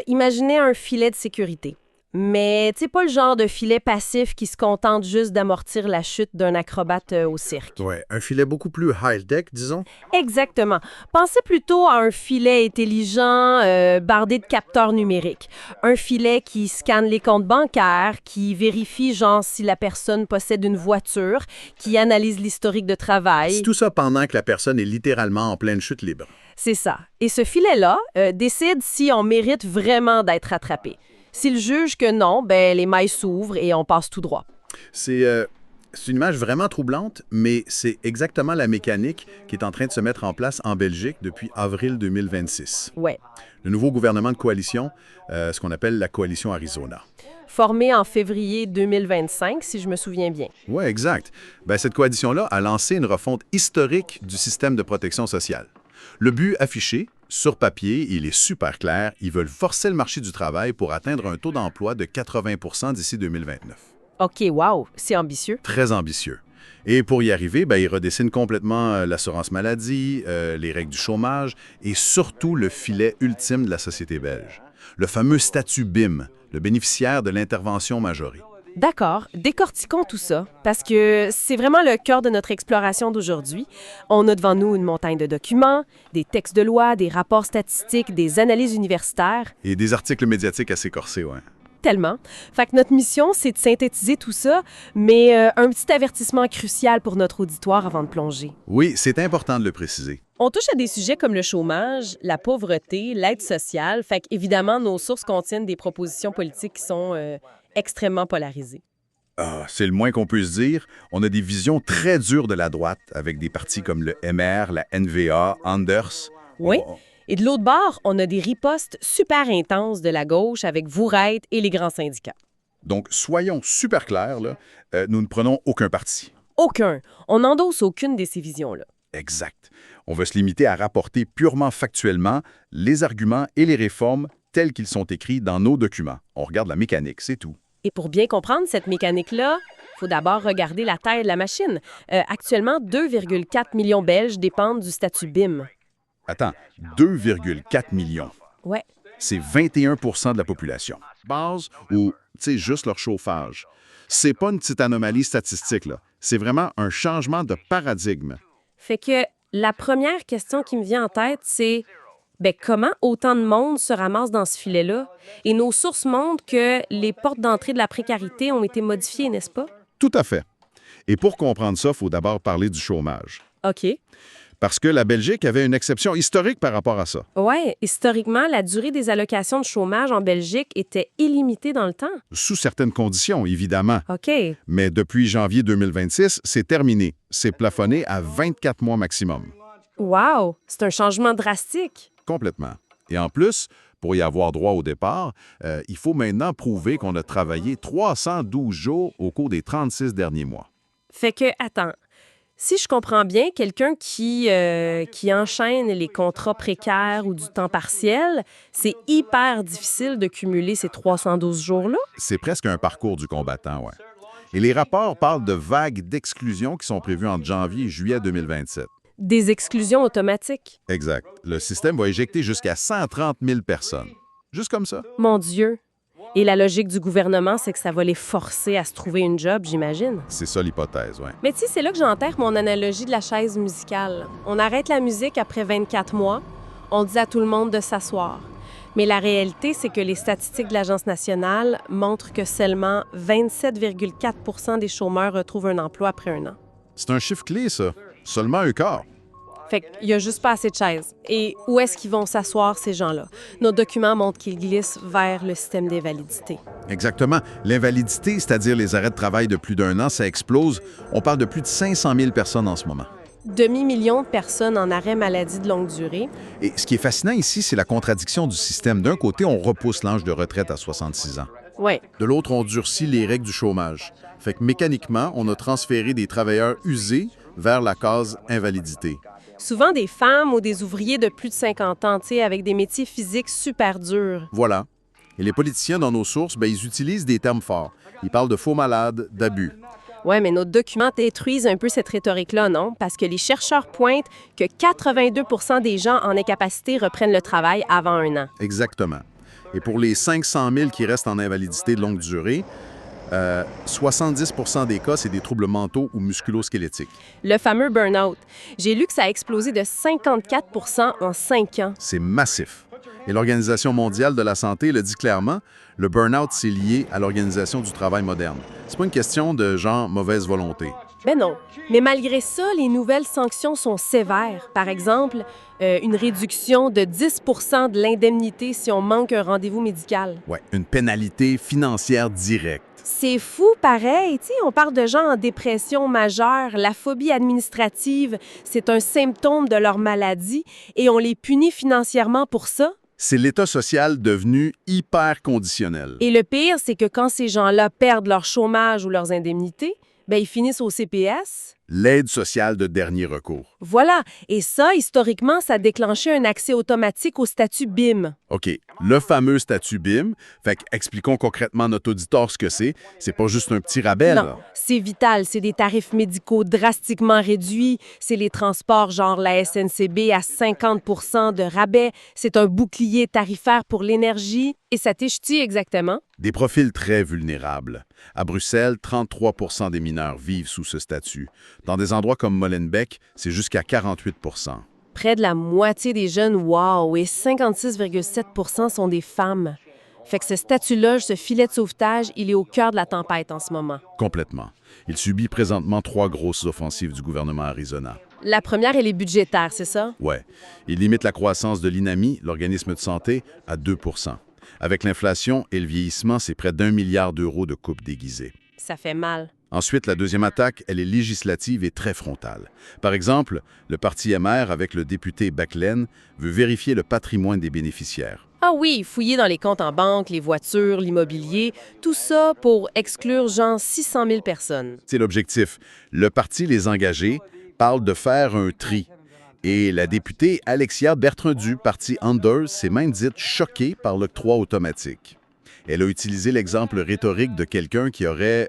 imaginez un filet de sécurité. Mais tu sais, pas le genre de filet passif qui se contente juste d'amortir la chute d'un acrobate au cirque. Ouais, un filet beaucoup plus high-tech, disons. Exactement. Pensez plutôt à un filet intelligent, bardé de capteurs numériques. Un filet qui scanne les comptes bancaires, qui vérifie, genre, si la personne possède une voiture, qui analyse l'historique de travail. C'est tout ça pendant que la personne est littéralement en pleine chute libre. C'est ça. Et ce filet-là décide si on mérite vraiment d'être attrapé. S'il juge que non, ben les mailles s'ouvrent et on passe tout droit. C'est une image vraiment troublante, mais c'est exactement la mécanique qui est en train de se mettre en place en Belgique depuis avril 2026. Ouais. Le nouveau gouvernement de coalition, ce qu'on appelle la coalition Arizona. Formé en février 2025, si je me souviens bien. Oui, exact. Ben, cette coalition-là a lancé une refonte historique du système de protection sociale. Le but affiché, sur papier, il est super clair, ils veulent forcer le marché du travail pour atteindre un taux d'emploi de 80 % d'ici 2029. OK, wow, c'est ambitieux. Très ambitieux. Et pour y arriver, ben, ils redessinent complètement l'assurance maladie, les règles du chômage et surtout le filet ultime de la société belge. Le fameux statut BIM, le bénéficiaire de l'intervention majorée. D'accord, décortiquons tout ça, parce que c'est vraiment le cœur de notre exploration d'aujourd'hui. On a devant nous une montagne de documents, des textes de loi, des rapports statistiques, des analyses universitaires. Et des articles médiatiques assez corsés, ouais. Tellement. Fait que notre mission, c'est de synthétiser tout ça, mais un petit avertissement crucial pour notre auditoire avant de plonger. Oui, c'est important de le préciser. On touche à des sujets comme le chômage, la pauvreté, l'aide sociale. Fait qu'évidemment, nos sources contiennent des propositions politiques qui sont extrêmement polarisées. Ah, c'est le moins qu'on puisse dire. On a des visions très dures de la droite, avec des partis comme le MR, la NVA, Anders. Oui. Et de l'autre bord, on a des ripostes super intenses de la gauche avec Vourette et les grands syndicats. Donc, soyons super clairs, là, nous ne prenons aucun parti. Aucun. On n'endosse aucune de ces visions-là. Exact. On va se limiter à rapporter purement factuellement les arguments et les réformes tels qu'ils sont écrits dans nos documents. On regarde la mécanique, c'est tout. Et pour bien comprendre cette mécanique-là, il faut d'abord regarder la taille de la machine. Actuellement, 2,4 millions Belges dépendent du statut BIM. Attends, 2,4 millions. Ouais. C'est 21 % de la population. Base ou, tu sais, juste leur chauffage. C'est pas une petite anomalie statistique, là. C'est vraiment un changement de paradigme. Fait que la première question qui me vient en tête, c'est comment autant de monde se ramasse dans ce filet-là? Et nos sources montrent que les portes d'entrée de la précarité ont été modifiées, n'est-ce pas? Tout à fait. Et pour comprendre ça, il faut d'abord parler du chômage. OK. Parce que la Belgique avait une exception historique par rapport à ça. Oui, historiquement, la durée des allocations de chômage en Belgique était illimitée dans le temps. Sous certaines conditions, évidemment. OK. Mais depuis janvier 2026, c'est terminé. C'est plafonné à 24 mois maximum. Wow! C'est un changement drastique. Complètement. Et en plus, pour y avoir droit au départ, il faut maintenant prouver qu'on a travaillé 312 jours au cours des 36 derniers mois. Fait que, attends, si je comprends bien, quelqu'un qui enchaîne les contrats précaires ou du temps partiel, c'est hyper difficile de cumuler ces 312 jours-là? C'est presque un parcours du combattant, ouais. Et les rapports parlent de vagues d'exclusion qui sont prévues entre janvier et juillet 2027. Des exclusions automatiques. Exact. Le système va éjecter jusqu'à 130 000 personnes. Juste comme ça. Mon Dieu! Et la logique du gouvernement, c'est que ça va les forcer à se trouver une job, j'imagine. C'est ça l'hypothèse, oui. Mais tu sais, c'est là que j'enterre mon analogie de la chaise musicale. On arrête la musique après 24 mois, on dit à tout le monde de s'asseoir. Mais la réalité, c'est que les statistiques de l'Agence nationale montrent que seulement 27,4 % des chômeurs retrouvent un emploi après un an. C'est un chiffre clé, ça. Seulement un quart. Fait qu'il n'y a juste pas assez de chaises. Et où est-ce qu'ils vont s'asseoir, ces gens-là? Nos documents montrent qu'ils glissent vers le système d'invalidité. Exactement. L'invalidité, c'est-à-dire les arrêts de travail de plus d'un an, ça explose. On parle de plus de 500 000 personnes en ce moment. Demi-million de personnes en arrêt maladie de longue durée. Et ce qui est fascinant ici, c'est la contradiction du système. D'un côté, on repousse l'âge de retraite à 66 ans. Oui. De l'autre, on durcit les règles du chômage. Fait que mécaniquement, on a transféré des travailleurs usés vers la case invalidité. Souvent des femmes ou des ouvriers de plus de 50 ans, tu sais, avec des métiers physiques super durs. Voilà. Et les politiciens, dans nos sources, ils utilisent des termes forts. Ils parlent de faux malades, d'abus. Oui, mais nos documents détruisent un peu cette rhétorique-là, non? Parce que les chercheurs pointent que 82 % des gens en incapacité reprennent le travail avant un an. Exactement. Et pour les 500 000 qui restent en invalidité de longue durée, 70 des cas, c'est des troubles mentaux ou musculo-squelettiques. Le fameux burn-out. J'ai lu que ça a explosé de 54 en 5 ans. C'est massif. Et l'Organisation mondiale de la santé le dit clairement, le burn-out, c'est lié à l'organisation du travail moderne. C'est pas une question de genre mauvaise volonté. Ben non. Mais malgré ça, les nouvelles sanctions sont sévères. Par exemple, une réduction de 10 de l'indemnité si on manque un rendez-vous médical. Ouais, une pénalité financière directe. C'est fou, pareil. Tu sais, on parle de gens en dépression majeure. La phobie administrative, c'est un symptôme de leur maladie et on les punit financièrement pour ça. C'est l'État social devenu hyper conditionnel. Et le pire, c'est que quand ces gens-là perdent leur chômage ou leurs indemnités, ben ils finissent au CPS. L'aide sociale de dernier recours. Voilà. Et ça, historiquement, ça a déclenché un accès automatique au statut BIM. OK, le fameux statut BIM. Fait qu'expliquons concrètement à notre auditoire ce que c'est. C'est pas juste un petit rabais, Non, là. c'est vital. C'est des tarifs médicaux drastiquement réduits. C'est les transports, genre la SNCB, à 50 de rabais. C'est un bouclier tarifaire pour l'énergie. Et ça t'échoutit exactement? Des profils très vulnérables. À Bruxelles, 33 des mineurs vivent sous ce statut. Dans des endroits comme Molenbeek, c'est jusqu'à 48 Près de la moitié des jeunes, wow, et 56,7 sont des femmes. Fait que ce statut-là, ce filet de sauvetage, il est au cœur de la tempête en ce moment. Complètement. Il subit présentement 3 grosses offensives du gouvernement Arizona. La première, elle est budgétaire, c'est ça? Ouais. Il limite la croissance de l'INAMI, l'organisme de santé, à 2 Avec l'inflation et le vieillissement, c'est près d'1 milliard d'euros de coupes déguisées. Ça fait mal. Ensuite, la deuxième attaque, elle est législative et très frontale. Par exemple, le parti MR, avec le député Baclen, veut vérifier le patrimoine des bénéficiaires. Ah oui, fouiller dans les comptes en banque, les voitures, l'immobilier, tout ça pour exclure genre 600 000 personnes. C'est l'objectif. Le parti Les Engagés parle de faire un tri. Et la députée Alexia Bertrand du parti Anders s'est même dite choquée par l'octroi automatique. Elle a utilisé l'exemple rhétorique de quelqu'un qui aurait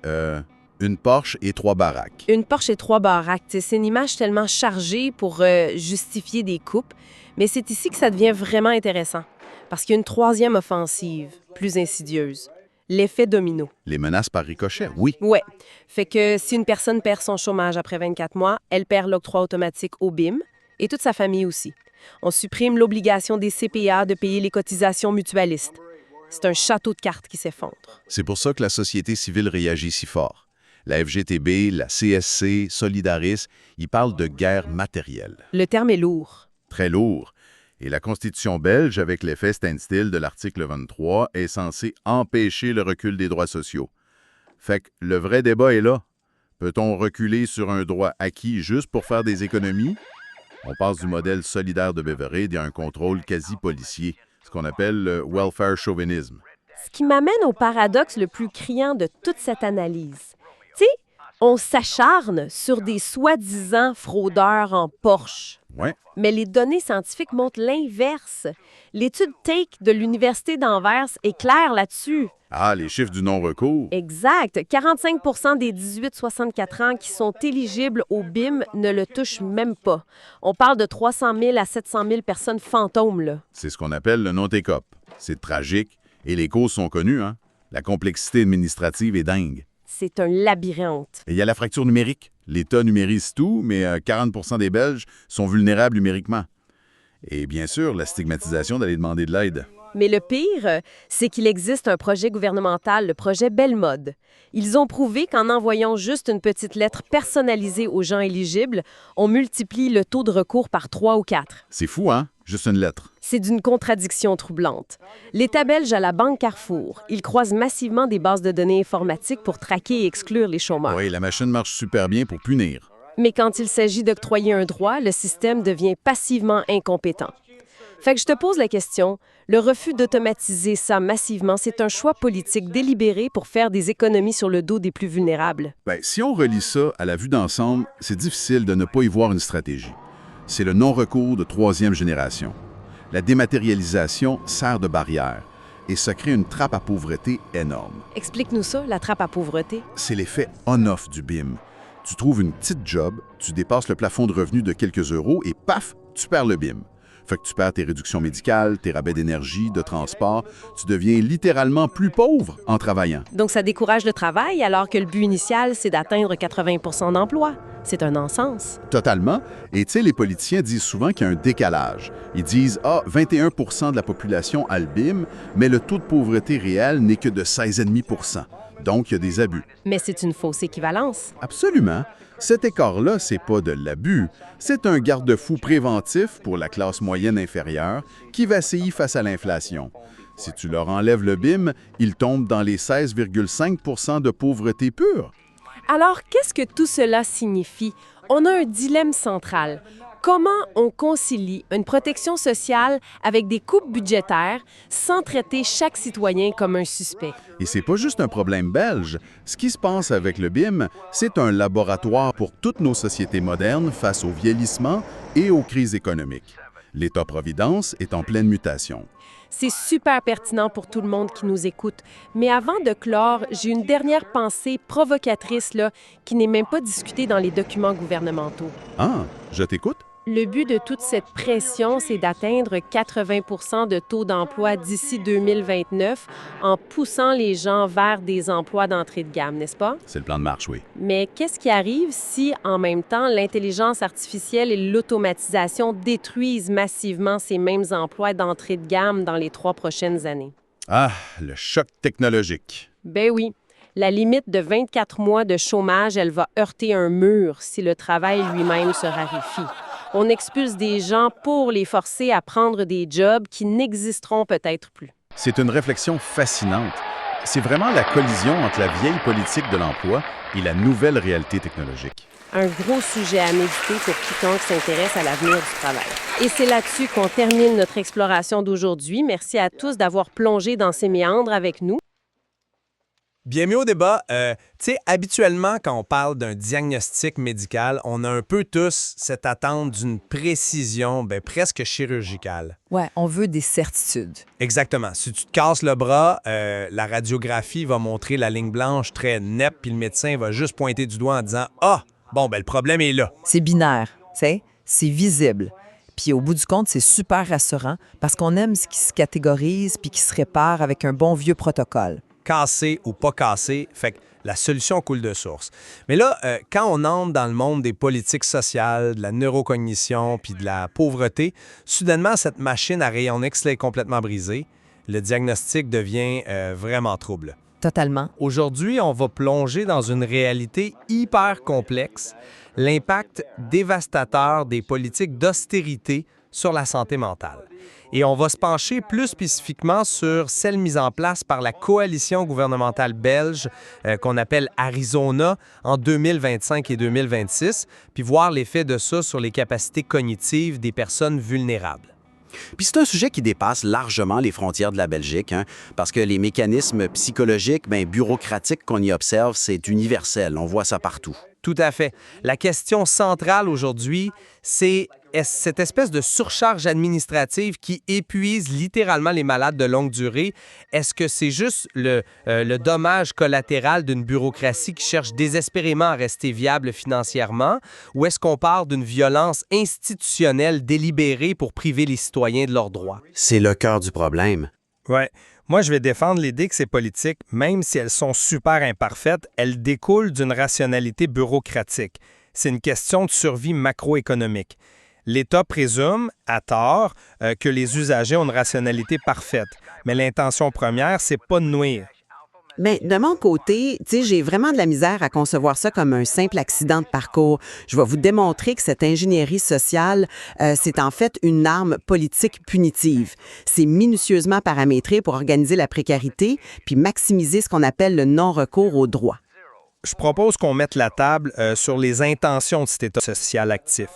une Porsche et 3 baraques. Une Porsche et 3 baraques, c'est une image tellement chargée pour justifier des coupes, mais c'est ici que ça devient vraiment intéressant, parce qu'il y a une troisième offensive, plus insidieuse, l'effet domino. Les menaces par ricochet, oui. Ouais, fait que si une personne perd son chômage après 24 mois, elle perd l'octroi automatique au BIM, et toute sa famille aussi. On supprime l'obligation des CPA de payer les cotisations mutualistes. C'est un château de cartes qui s'effondre. C'est pour ça que la société civile réagit si fort. La FGTB, la CSC, Solidaris, ils parlent de guerre matérielle. Le terme est lourd. Très lourd. Et la Constitution belge, avec l'effet standstill de l'article 23, est censée empêcher le recul des droits sociaux. Fait que le vrai débat est là. Peut-on reculer sur un droit acquis juste pour faire des économies? On passe du modèle solidaire de Beveridge à un contrôle quasi policier, ce qu'on appelle le welfare chauvinisme. Ce qui m'amène au paradoxe le plus criant de toute cette analyse. Tu sais, on s'acharne sur des soi-disant fraudeurs en Porsche. Ouais. Mais les données scientifiques montrent l'inverse. L'étude Take de l'Université d'Anvers est claire là-dessus. Ah, les chiffres du non-recours. Exact. 45 des 18-64 ans qui sont éligibles au BIM ne le touchent même pas. On parle de 300 000 à 700 000 personnes fantômes, là. C'est ce qu'on appelle le non-take-up. C'est tragique. Et les causes sont connues, hein? La complexité administrative est dingue. C'est un labyrinthe. Et il y a la fracture numérique. L'État numérise tout, mais 40 des Belges sont vulnérables numériquement. Et bien sûr, la stigmatisation d'aller demander de l'aide. Mais le pire, c'est qu'il existe un projet gouvernemental, le projet Belmode. Ils ont prouvé qu'en envoyant juste une petite lettre personnalisée aux gens éligibles, on multiplie le taux de recours par 3 ou 4. C'est fou, hein? Juste une lettre. C'est d'une contradiction troublante. L'État belge a la Banque Carrefour. Il croise massivement des bases de données informatiques pour traquer et exclure les chômeurs. Oui, la machine marche super bien pour punir. Mais quand il s'agit d'octroyer un droit, le système devient passivement incompétent. Fait que je te pose la question, le refus d'automatiser ça massivement, c'est un choix politique délibéré pour faire des économies sur le dos des plus vulnérables. Bien, si on relie ça à la vue d'ensemble, c'est difficile de ne pas y voir une stratégie. C'est le non-recours de troisième génération. La dématérialisation sert de barrière et ça crée une trappe à pauvreté énorme. Explique-nous ça, la trappe à pauvreté. C'est l'effet on-off du BIM. Tu trouves une petite job, tu dépasses le plafond de revenus de quelques euros et paf, tu perds le BIM. Fait que tu perds tes réductions médicales, tes rabais d'énergie, de transport. Tu deviens littéralement plus pauvre en travaillant. Donc, ça décourage le travail alors que le but initial, c'est d'atteindre 80 d'emploi. C'est un non-sens. Totalement. Et tu sais, les politiciens disent souvent qu'il y a un décalage. Ils disent, 21 de la population a le BIM, mais le taux de pauvreté réel n'est que de 16,5 Donc, il y a des abus. Mais c'est une fausse équivalence. Absolument. Cet écart-là, c'est pas de l'abus. C'est un garde-fou préventif pour la classe moyenne inférieure qui vacille face à l'inflation. Si tu leur enlèves le BIM, ils tombent dans les 16,5 de pauvreté pure. Alors, qu'est-ce que tout cela signifie? On a un dilemme central. Comment on concilie une protection sociale avec des coupes budgétaires sans traiter chaque citoyen comme un suspect? Et c'est pas juste un problème belge. Ce qui se passe avec le BIM, c'est un laboratoire pour toutes nos sociétés modernes face au vieillissement et aux crises économiques. L'État-providence est en pleine mutation. C'est super pertinent pour tout le monde qui nous écoute. Mais avant de clore, j'ai une dernière pensée provocatrice là, qui n'est même pas discutée dans les documents gouvernementaux. Ah, je t'écoute? Le but de toute cette pression, c'est d'atteindre 80 de taux d'emploi d'ici 2029 en poussant les gens vers des emplois d'entrée de gamme, n'est-ce pas? C'est le plan de marche, oui. Mais qu'est-ce qui arrive si, en même temps, l'intelligence artificielle et l'automatisation détruisent massivement ces mêmes emplois d'entrée de gamme dans les 3 prochaines années? Ah, le choc technologique. Ben oui. La limite de 24 mois de chômage, elle va heurter un mur si le travail lui-même se raréfie. On expulse des gens pour les forcer à prendre des jobs qui n'existeront peut-être plus. C'est une réflexion fascinante. C'est vraiment la collision entre la vieille politique de l'emploi et la nouvelle réalité technologique. Un gros sujet à méditer pour quiconque s'intéresse à l'avenir du travail. Et c'est là-dessus qu'on termine notre exploration d'aujourd'hui. Merci à tous d'avoir plongé dans ces méandres avec nous. Bienvenue au débat. Tu sais, habituellement, quand on parle d'un diagnostic médical, on a un peu tous cette attente d'une précision presque chirurgicale. Ouais, on veut des certitudes. Exactement. Si tu te casses le bras, la radiographie va montrer la ligne blanche très nette, puis le médecin va juste pointer du doigt en disant « Ah, le problème est là. » C'est binaire, tu sais, c'est visible. Puis au bout du compte, c'est super rassurant parce qu'on aime ce qui se catégorise puis qui se répare avec un bon vieux protocole. Cassé ou pas cassé, fait que la solution coule de source. Mais là, quand on entre dans le monde des politiques sociales, de la neurocognition puis de la pauvreté, soudainement, cette machine à rayon X est complètement brisée. Le diagnostic devient vraiment trouble. Totalement. Aujourd'hui, on va plonger dans une réalité hyper complexe, l'impact dévastateur des politiques d'austérité sur la santé mentale. Et on va se pencher plus spécifiquement sur celle mise en place par la coalition gouvernementale belge qu'on appelle Arizona en 2025 et 2026, puis voir l'effet de ça sur les capacités cognitives des personnes vulnérables. Puis c'est un sujet qui dépasse largement les frontières de la Belgique, parce que les mécanismes psychologiques, bureaucratiques qu'on y observe, c'est universel. On voit ça partout. Tout à fait. La question centrale aujourd'hui, c'est cette espèce de surcharge administrative qui épuise littéralement les malades de longue durée. Est-ce que c'est juste le dommage collatéral d'une bureaucratie qui cherche désespérément à rester viable financièrement, ou est-ce qu'on parle d'une violence institutionnelle délibérée pour priver les citoyens de leurs droits? C'est le cœur du problème. Ouais. Moi, je vais défendre l'idée que ces politiques, même si elles sont super imparfaites, elles découlent d'une rationalité bureaucratique. C'est une question de survie macroéconomique. L'État présume, à tort, que les usagers ont une rationalité parfaite. Mais l'intention première, c'est pas de nuire. Bien, de mon côté, j'ai vraiment de la misère à concevoir ça comme un simple accident de parcours. Je vais vous démontrer que cette ingénierie sociale, c'est en fait une arme politique punitive. C'est minutieusement paramétré pour organiser la précarité puis maximiser ce qu'on appelle le non-recours aux droits. Je propose qu'on mette la table sur les intentions de cet État social actif.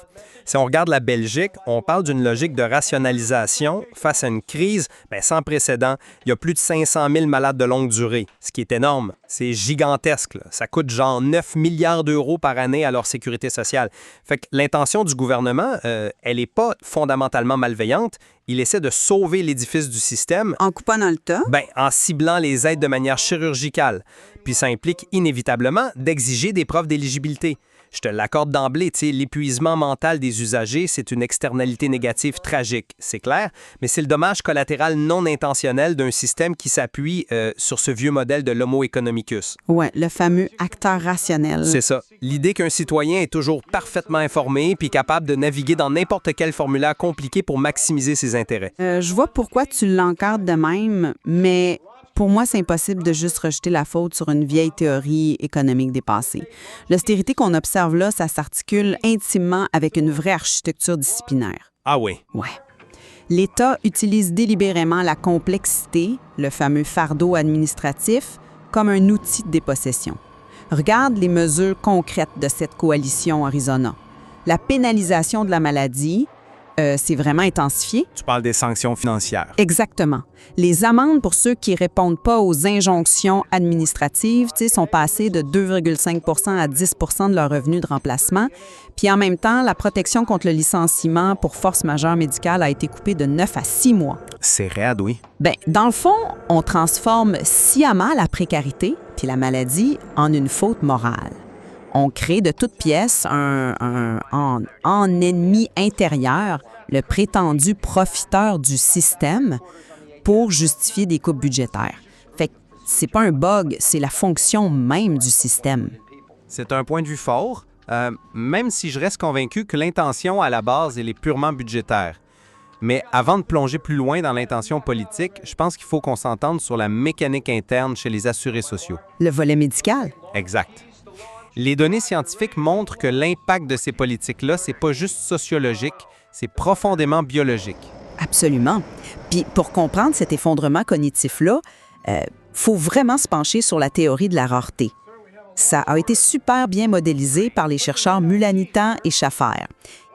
Si on regarde la Belgique, on parle d'une logique de rationalisation face à une crise sans précédent. Il y a plus de 500 000 malades de longue durée, ce qui est énorme. C'est gigantesque, là. Ça coûte genre 9 milliards d'euros par année à leur sécurité sociale. Fait que l'intention du gouvernement, elle n'est pas fondamentalement malveillante. Il essaie de sauver l'édifice du système En coupant dans le tas. en ciblant les aides de manière chirurgicale. Puis ça implique inévitablement d'exiger des preuves d'éligibilité. Je te l'accorde d'emblée, l'épuisement mental des usagers, c'est une externalité négative tragique, c'est clair, mais c'est le dommage collatéral non intentionnel d'un système qui s'appuie sur ce vieux modèle de l'homo economicus. Ouais, le fameux acteur rationnel. C'est ça. L'idée qu'un citoyen est toujours parfaitement informé puis capable de naviguer dans n'importe quel formulaire compliqué pour maximiser ses intérêts. Je vois pourquoi tu l'encadres de même, mais pour moi, c'est impossible de juste rejeter la faute sur une vieille théorie économique dépassée. L'austérité qu'on observe là, ça s'articule intimement avec une vraie architecture disciplinaire. Ah oui. Ouais. L'État utilise délibérément la complexité, le fameux fardeau administratif, comme un outil de dépossession. Regarde les mesures concrètes de cette coalition Arizona. La pénalisation de la maladie, c'est vraiment intensifié. Tu parles des sanctions financières. Exactement. Les amendes pour ceux qui ne répondent pas aux injonctions administratives sont passées de 2,5 à 10 de leur revenu de remplacement. Puis en même temps, la protection contre le licenciement pour force majeure médicale a été coupée de 9 à 6 mois. C'est raide, oui. Dans le fond, on transforme sciemment la précarité puis la maladie en une faute morale. On crée de toutes pièces un ennemi intérieur, le prétendu profiteur du système, pour justifier des coupes budgétaires. Fait que c'est pas un bug, c'est la fonction même du système. C'est un point de vue fort, même si je reste convaincu que l'intention à la base, elle est purement budgétaire. Mais avant de plonger plus loin dans l'intention politique, je pense qu'il faut qu'on s'entende sur la mécanique interne chez les assurés sociaux. Le volet médical? Exact. Les données scientifiques montrent que l'impact de ces politiques-là, c'est pas juste sociologique, c'est profondément biologique. Absolument. Puis pour comprendre cet effondrement cognitif-là, faut vraiment se pencher sur la théorie de la rareté. Ça a été super bien modélisé par les chercheurs Mulanita et Schaffer.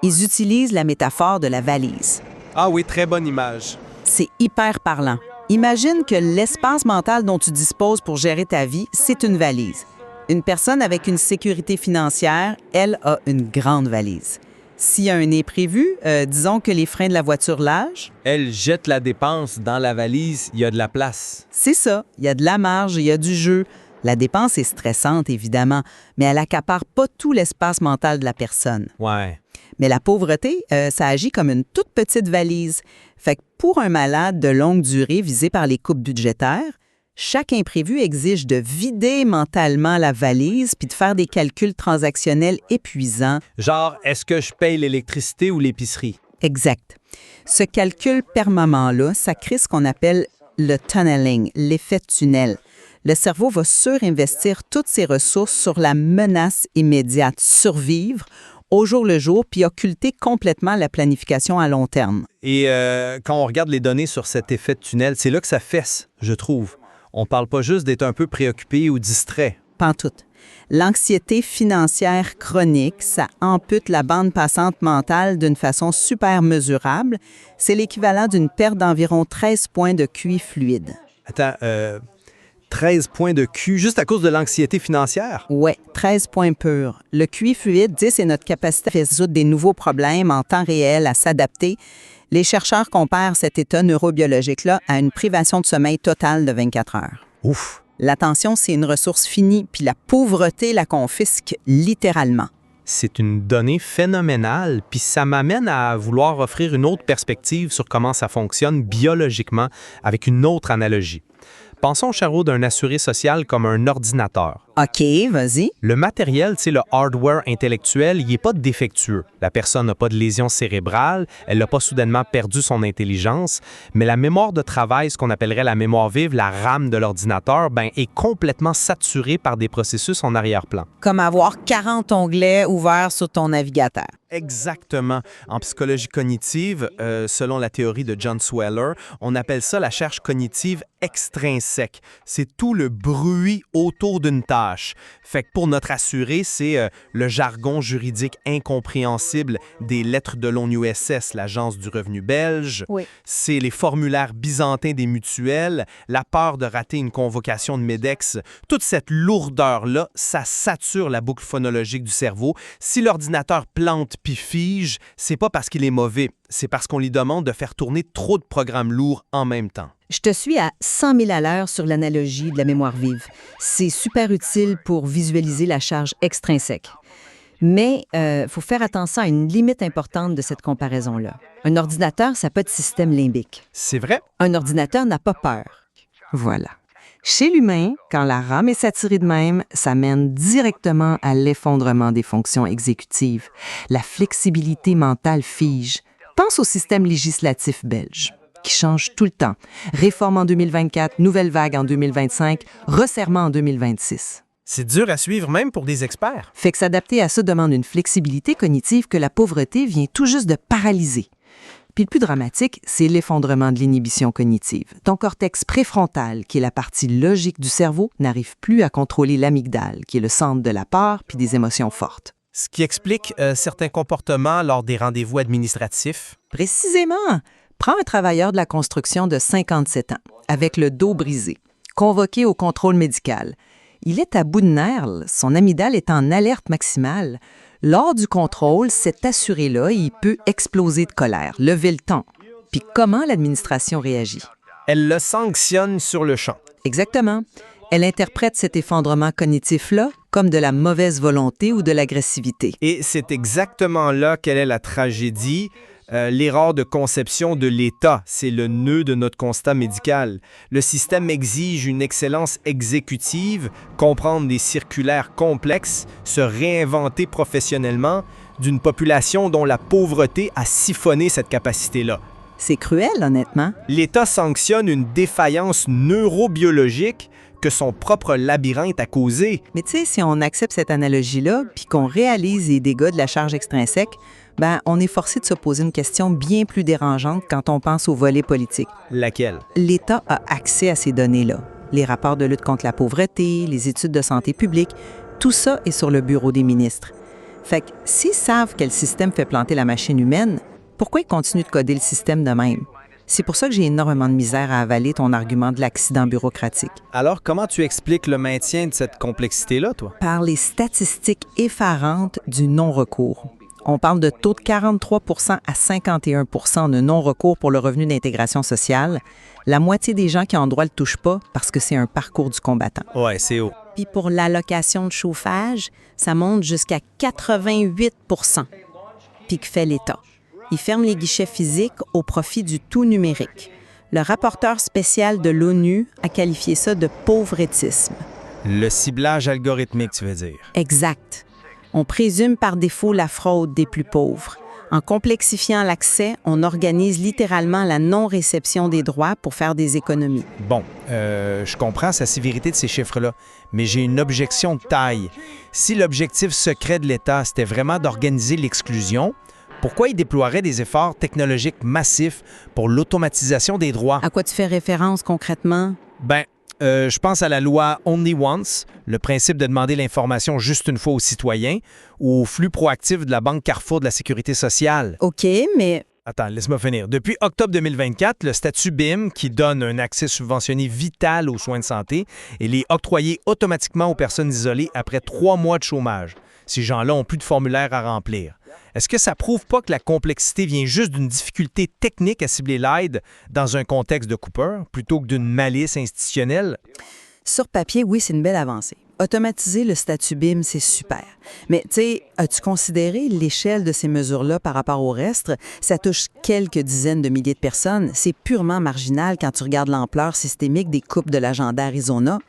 Ils utilisent la métaphore de la valise. Ah oui, très bonne image. C'est hyper parlant. Imagine que l'espace mental dont tu disposes pour gérer ta vie, c'est une valise. Une personne avec une sécurité financière, elle a une grande valise. S'il y a un imprévu, disons que les freins de la voiture lâchent. Elle jette la dépense dans la valise, il y a de la place. C'est ça, il y a de la marge, il y a du jeu. La dépense est stressante, évidemment, mais elle accapare pas tout l'espace mental de la personne. Ouais. Mais la pauvreté, ça agit comme une toute petite valise. Fait que pour un malade de longue durée visé par les coupes budgétaires, chaque imprévu exige de vider mentalement la valise puis de faire des calculs transactionnels épuisants. Genre, est-ce que je paye l'électricité ou l'épicerie? Exact. Ce calcul permanent-là, ça crée ce qu'on appelle le tunneling, l'effet tunnel. Le cerveau va surinvestir toutes ses ressources sur la menace immédiate, survivre au jour le jour, puis occulter complètement la planification à long terme. Et quand on regarde les données sur cet effet de tunnel, c'est là que ça fesse, je trouve. On parle pas juste d'être un peu préoccupé ou distrait. Pantoute. L'anxiété financière chronique, ça ampute la bande passante mentale d'une façon super mesurable. C'est l'équivalent d'une perte d'environ 13 points de QI fluide. Attends, 13 points de Q juste à cause de l'anxiété financière? Ouais, 13 points purs. Le QI fluide, c'est notre capacité à résoudre des nouveaux problèmes en temps réel, à s'adapter. Les chercheurs comparent cet état neurobiologique-là à une privation de sommeil totale de 24 heures. Ouf! L'attention, c'est une ressource finie, puis la pauvreté la confisque littéralement. C'est une donnée phénoménale, puis ça m'amène à vouloir offrir une autre perspective sur comment ça fonctionne biologiquement avec une autre analogie. Pensons, Charo, d'un assuré social comme un ordinateur. OK, vas-y. Le matériel, le hardware intellectuel, il n'est pas défectueux. La personne n'a pas de lésion cérébrale, elle n'a pas soudainement perdu son intelligence, mais la mémoire de travail, ce qu'on appellerait la mémoire vive, la RAM de l'ordinateur, est complètement saturée par des processus en arrière-plan. Comme avoir 40 onglets ouverts sur ton navigateur. Exactement. En psychologie cognitive, selon la théorie de John Sweller, on appelle ça la charge cognitive extrinsèque. C'est tout le bruit autour d'une tâche. Fait que pour notre assuré, c'est le jargon juridique incompréhensible des lettres de l'ONUSS, l'Agence du revenu belge. Oui. C'est les formulaires byzantins des mutuelles, la peur de rater une convocation de MEDEX. Toute cette lourdeur-là, ça sature la boucle phonologique du cerveau. Si l'ordinateur plante puis fige, c'est pas parce qu'il est mauvais, c'est parce qu'on lui demande de faire tourner trop de programmes lourds en même temps. Je te suis à 100 000 à l'heure sur l'analogie de la mémoire vive. C'est super utile pour visualiser la charge extrinsèque. Mais il faut faire attention à une limite importante de cette comparaison-là. Un ordinateur, ça n'a pas de système limbique. C'est vrai? Un ordinateur n'a pas peur. Voilà. Chez l'humain, quand la rame est saturée de même, ça mène directement à l'effondrement des fonctions exécutives. La flexibilité mentale fige. Pense au système législatif belge, qui change tout le temps. Réforme en 2024, nouvelle vague en 2025, resserrement en 2026. C'est dur à suivre même pour des experts. Fait que s'adapter à ça demande une flexibilité cognitive que la pauvreté vient tout juste de paralyser. Puis le plus dramatique, c'est l'effondrement de l'inhibition cognitive. Ton cortex préfrontal, qui est la partie logique du cerveau, n'arrive plus à contrôler l'amygdale, qui est le centre de la peur puis des émotions fortes. Ce qui explique certains comportements lors des rendez-vous administratifs. Précisément! Prends un travailleur de la construction de 57 ans, avec le dos brisé, convoqué au contrôle médical. Il est à bout de nerfs, son amygdale est en alerte maximale. Lors du contrôle, cet assuré-là, il peut exploser de colère, lever le ton. Puis comment l'administration réagit? Elle le sanctionne sur le champ. Exactement. Elle interprète cet effondrement cognitif-là comme de la mauvaise volonté ou de l'agressivité. Et c'est exactement là quelle est la tragédie. L'erreur de conception de l'État, c'est le nœud de notre constat médical. Le système exige une excellence exécutive, comprendre des circulaires complexes, se réinventer professionnellement d'une population dont la pauvreté a siphonné cette capacité-là. C'est cruel, honnêtement. L'État sanctionne une défaillance neurobiologique que son propre labyrinthe a causée. Mais tu sais, si on accepte cette analogie-là, puis qu'on réalise les dégâts de la charge extrinsèque, on est forcé de se poser une question bien plus dérangeante quand on pense au volet politique. Laquelle? L'État a accès à ces données-là. Les rapports de lutte contre la pauvreté, les études de santé publique, tout ça est sur le bureau des ministres. Fait que s'ils savent quel système fait planter la machine humaine, pourquoi ils continuent de coder le système de même? C'est pour ça que j'ai énormément de misère à avaler ton argument de l'accident bureaucratique. Alors, comment tu expliques le maintien de cette complexité-là, toi? Par les statistiques effarantes du non-recours. On parle de taux de 43 à 51 de non-recours pour le revenu d'intégration sociale. La moitié des gens qui ont droit ne le touchent pas parce que c'est un parcours du combattant. Ouais, c'est haut. Puis pour l'allocation de chauffage, ça monte jusqu'à 88 puis que fait l'État. Il ferme les guichets physiques au profit du tout numérique. Le rapporteur spécial de l'ONU a qualifié ça de pauvretisme. Le ciblage algorithmique, tu veux dire? Exact. On présume par défaut la fraude des plus pauvres. En complexifiant l'accès, on organise littéralement la non-réception des droits pour faire des économies. Bon, je comprends sa sévérité de ces chiffres-là, mais j'ai une objection de taille. Si l'objectif secret de l'État, c'était vraiment d'organiser l'exclusion, pourquoi il déploierait des efforts technologiques massifs pour l'automatisation des droits? À quoi tu fais référence concrètement? Je pense à la loi Only Once, le principe de demander l'information juste une fois aux citoyens, ou au flux proactif de la Banque Carrefour de la Sécurité sociale. OK, mais... Attends, laisse-moi finir. Depuis octobre 2024, le statut BIM, qui donne un accès subventionné vital aux soins de santé, il est octroyé automatiquement aux personnes isolées après 3 mois de chômage. Ces gens-là n'ont plus de formulaire à remplir. Est-ce que ça prouve pas que la complexité vient juste d'une difficulté technique à cibler l'aide dans un contexte de coupeur, plutôt que d'une malice institutionnelle? Sur papier, oui, c'est une belle avancée. Automatiser le statut BIM, c'est super. Mais, tu sais, as-tu considéré l'échelle de ces mesures-là par rapport au reste? Ça touche quelques dizaines de milliers de personnes. C'est purement marginal quand tu regardes l'ampleur systémique des coupes de l'agenda Arizona.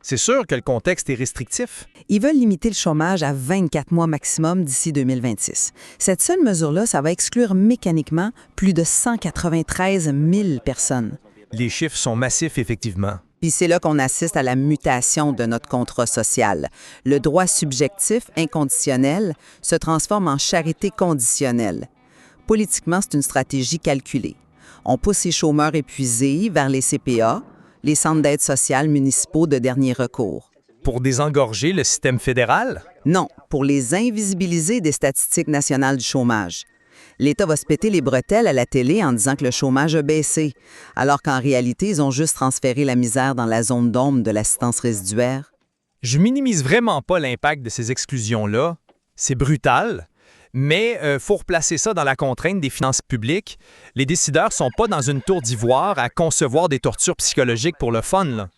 C'est sûr que le contexte est restrictif. Ils veulent limiter le chômage à 24 mois maximum d'ici 2026. Cette seule mesure-là, ça va exclure mécaniquement plus de 193 000 personnes. Les chiffres sont massifs, effectivement. Puis c'est là qu'on assiste à la mutation de notre contrat social. Le droit subjectif inconditionnel se transforme en charité conditionnelle. Politiquement, c'est une stratégie calculée. On pousse les chômeurs épuisés vers les CPA, les centres d'aide sociale municipaux de dernier recours. Pour désengorger le système fédéral? Non, pour les invisibiliser des statistiques nationales du chômage. L'État va se péter les bretelles à la télé en disant que le chômage a baissé, alors qu'en réalité, ils ont juste transféré la misère dans la zone d'ombre de l'assistance résiduaire. Je minimise vraiment pas l'impact de ces exclusions-là. C'est brutal, Mais il faut replacer ça dans la contrainte des finances publiques. Les décideurs ne sont pas dans une tour d'ivoire à concevoir des tortures psychologiques pour le fun, là.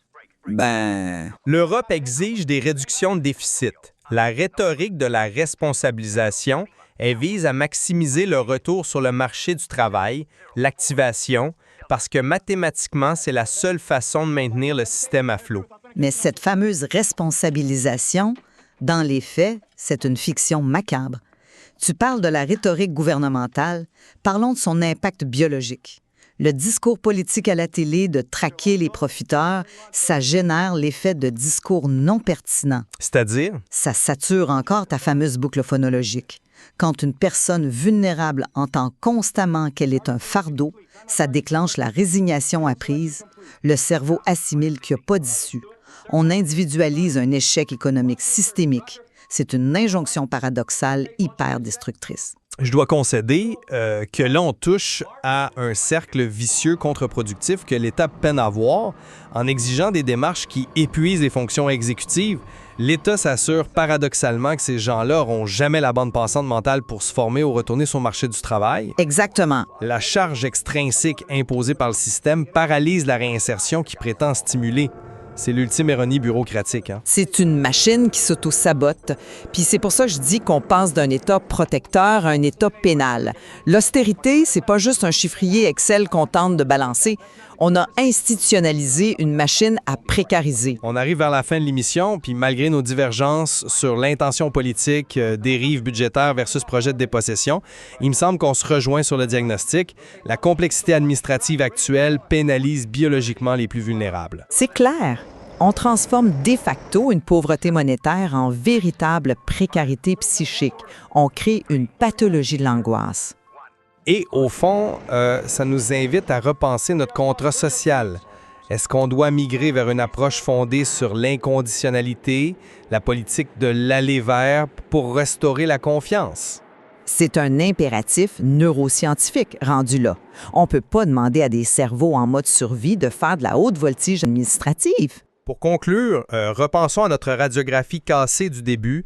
L'Europe exige des réductions de déficit. La rhétorique de la responsabilisation, elle vise à maximiser le retour sur le marché du travail, l'activation, parce que mathématiquement, c'est la seule façon de maintenir le système à flot. Mais cette fameuse responsabilisation, dans les faits, c'est une fiction macabre. Tu parles de la rhétorique gouvernementale, parlons de son impact biologique. Le discours politique à la télé de traquer les profiteurs, ça génère l'effet de discours non pertinent. C'est-à-dire? Ça sature encore ta fameuse boucle phonologique. Quand une personne vulnérable entend constamment qu'elle est un fardeau, ça déclenche la résignation apprise. Le cerveau assimile qu'il n'y a pas d'issue. On individualise un échec économique systémique. C'est une injonction paradoxale hyper destructrice. Je dois concéder que là, on touche à un cercle vicieux contre-productif que l'État peine à voir. En exigeant des démarches qui épuisent les fonctions exécutives, l'État s'assure paradoxalement que ces gens-là n'auront jamais la bande passante mentale pour se former ou retourner sur le marché du travail. Exactement. La charge extrinsèque imposée par le système paralyse la réinsertion qui prétend stimuler. C'est l'ultime ironie bureaucratique. Hein? C'est une machine qui s'auto-sabote. Puis c'est pour ça que je dis qu'on passe d'un État protecteur à un État pénal. L'austérité, c'est pas juste un chiffrier Excel qu'on tente de balancer. On a institutionnalisé une machine à précariser. On arrive vers la fin de l'émission, puis malgré nos divergences sur l'intention politique, dérive budgétaire versus projet de dépossession, il me semble qu'on se rejoint sur le diagnostic. La complexité administrative actuelle pénalise biologiquement les plus vulnérables. C'est clair. On transforme de facto une pauvreté monétaire en véritable précarité psychique. On crée une pathologie de l'angoisse. Et au fond, ça nous invite à repenser notre contrat social. Est-ce qu'on doit migrer vers une approche fondée sur l'inconditionnalité, la politique de l'aller vers pour restaurer la confiance? C'est un impératif neuroscientifique rendu là. On ne peut pas demander à des cerveaux en mode survie de faire de la haute voltige administrative. Pour conclure, repensons à notre radiographie cassée du début.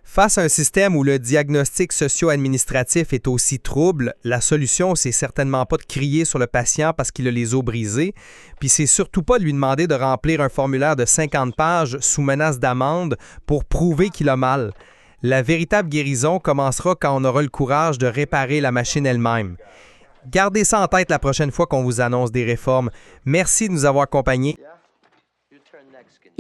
Face à un système où le diagnostic socio-administratif est aussi trouble, la solution, c'est certainement pas de crier sur le patient parce qu'il a les os brisés, puis c'est surtout pas de lui demander de remplir un formulaire de 50 pages sous menace d'amende pour prouver qu'il a mal. La véritable guérison commencera quand on aura le courage de réparer la machine elle-même. Gardez ça en tête la prochaine fois qu'on vous annonce des réformes. Merci de nous avoir accompagnés.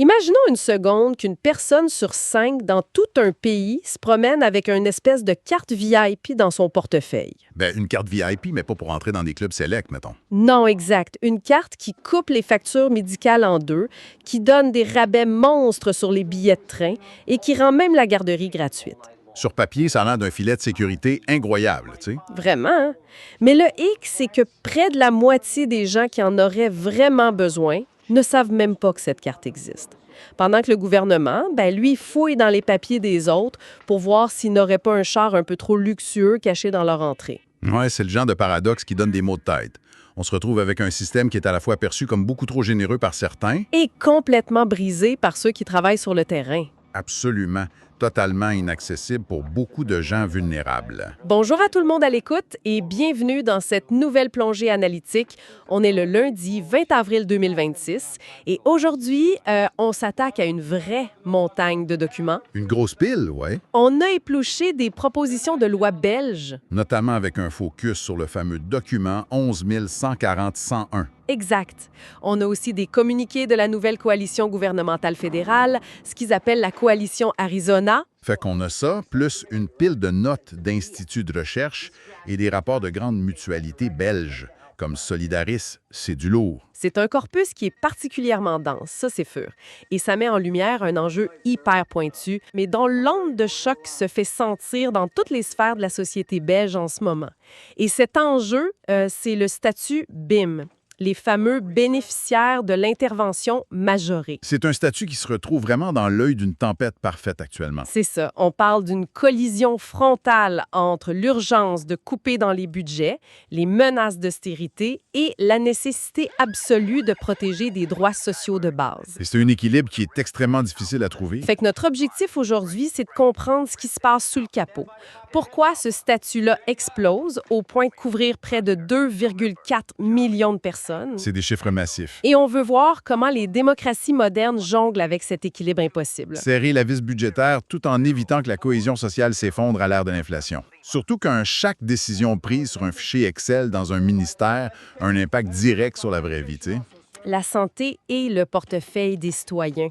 Imaginons une seconde qu'une personne sur 5 dans tout un pays se promène avec une espèce de carte VIP dans son portefeuille. Bien, une carte VIP, mais pas pour entrer dans des clubs select, mettons. Non, exact. Une carte qui coupe les factures médicales en deux, qui donne des rabais monstres sur les billets de train et qui rend même la garderie gratuite. Sur papier, ça a l'air d'un filet de sécurité incroyable, tu sais. Vraiment, hein? Mais le hic, c'est que près de la moitié des gens qui en auraient vraiment besoin ne savent même pas que cette carte existe. Pendant que le gouvernement, lui, fouille dans les papiers des autres pour voir s'ils n'auraient pas un char un peu trop luxueux caché dans leur entrée. Ouais, c'est le genre de paradoxe qui donne des maux de tête. On se retrouve avec un système qui est à la fois perçu comme beaucoup trop généreux par certains et complètement brisé par ceux qui travaillent sur le terrain. Absolument, totalement inaccessible pour beaucoup de gens vulnérables. Bonjour à tout le monde à l'écoute et bienvenue dans cette nouvelle plongée analytique. On est le lundi 20 avril 2026 et aujourd'hui, on s'attaque à une vraie montagne de documents. Une grosse pile, ouais. On a épluché des propositions de loi belges. Notamment avec un focus sur le fameux document 11 140-101. Exact. On a aussi des communiqués de la nouvelle coalition gouvernementale fédérale, ce qu'ils appellent la coalition Arizona. Fait qu'on a ça, plus une pile de notes d'instituts de recherche et des rapports de grandes mutualités belges, comme Solidaris, c'est du lourd. C'est un corpus qui est particulièrement dense, ça c'est sûr. Et ça met en lumière un enjeu hyper pointu, mais dont l'onde de choc se fait sentir dans toutes les sphères de la société belge en ce moment. Et cet enjeu, c'est le statut BIM. les fameux bénéficiaires de l'intervention majorée. C'est un statut qui se retrouve vraiment dans l'œil d'une tempête parfaite actuellement. C'est ça. On parle d'une collision frontale entre l'urgence de couper dans les budgets, les menaces d'austérité et la nécessité absolue de protéger des droits sociaux de base. Et c'est un équilibre qui est extrêmement difficile à trouver. Fait que notre objectif aujourd'hui, c'est de comprendre ce qui se passe sous le capot. Pourquoi ce statut-là explose au point de couvrir près de 2,4 millions de personnes? C'est des chiffres massifs. Et on veut voir comment les démocraties modernes jonglent avec cet équilibre impossible. Serrer la vis budgétaire tout en évitant que la cohésion sociale s'effondre à l'ère de l'inflation. Surtout quand chaque décision prise sur un fichier Excel dans un ministère a un impact direct sur la vraie vie, tu sais. La santé et le portefeuille des citoyens.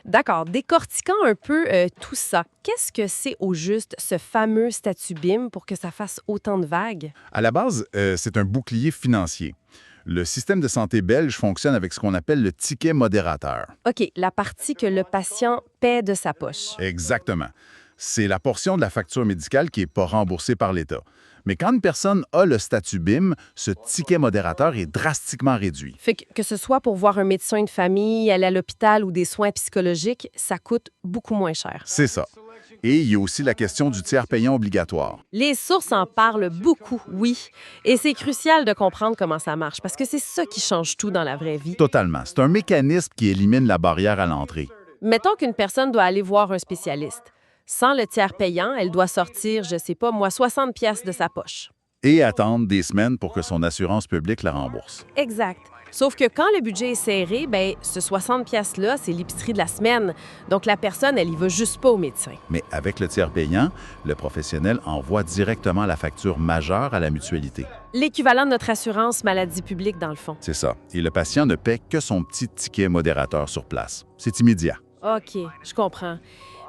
D'accord, décortiquant un peu tout ça, qu'est-ce que c'est au juste ce fameux statut BIM pour que ça fasse autant de vagues? À la base, c'est un bouclier financier. Le système de santé belge fonctionne avec ce qu'on appelle le ticket modérateur. OK, la partie que le patient paie de sa poche. Exactement. C'est la portion de la facture médicale qui n'est pas remboursée par l'État. Mais quand une personne a le statut BIM, ce ticket modérateur est drastiquement réduit. Fait que ce soit pour voir un médecin de famille, aller à l'hôpital ou des soins psychologiques, ça coûte beaucoup moins cher. C'est ça. Et il y a aussi la question du tiers payant obligatoire. Les sources en parlent beaucoup, oui. Et c'est crucial de comprendre comment ça marche, parce que c'est ça qui change tout dans la vraie vie. Totalement. C'est un mécanisme qui élimine la barrière à l'entrée. Mettons qu'une personne doit aller voir un spécialiste. Sans le tiers payant, elle doit sortir, je sais pas, moi, 60 pièces de sa poche. Et attendre des semaines pour que son assurance publique la rembourse. Exact. Sauf que quand le budget est serré, ben ce 60 pièces-là, c'est l'épicerie de la semaine. Donc la personne, elle y va juste pas au médecin. Mais avec le tiers payant, le professionnel envoie directement la facture majeure à la mutualité. L'équivalent de notre assurance maladie publique, dans le fond. C'est ça. Et le patient ne paie que son petit ticket modérateur sur place. C'est immédiat. OK, je comprends.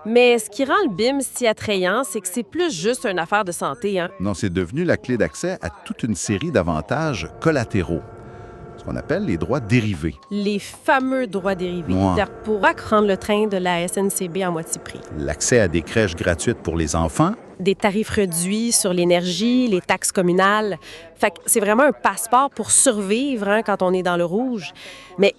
Mais ce qui rend le BIM si attrayant, c'est que c'est plus juste une affaire de santé, hein? Non, c'est devenu la clé d'accès à toute une série d'avantages collatéraux, ce qu'on appelle les droits dérivés. Les fameux droits dérivés. Ouais. Pour rendre le train de la SNCB à moitié prix. L'accès à des crèches gratuites pour les enfants. Des tarifs réduits sur l'énergie, les taxes communales. Fait que c'est vraiment un passeport pour survivre quand on est dans le rouge. Mais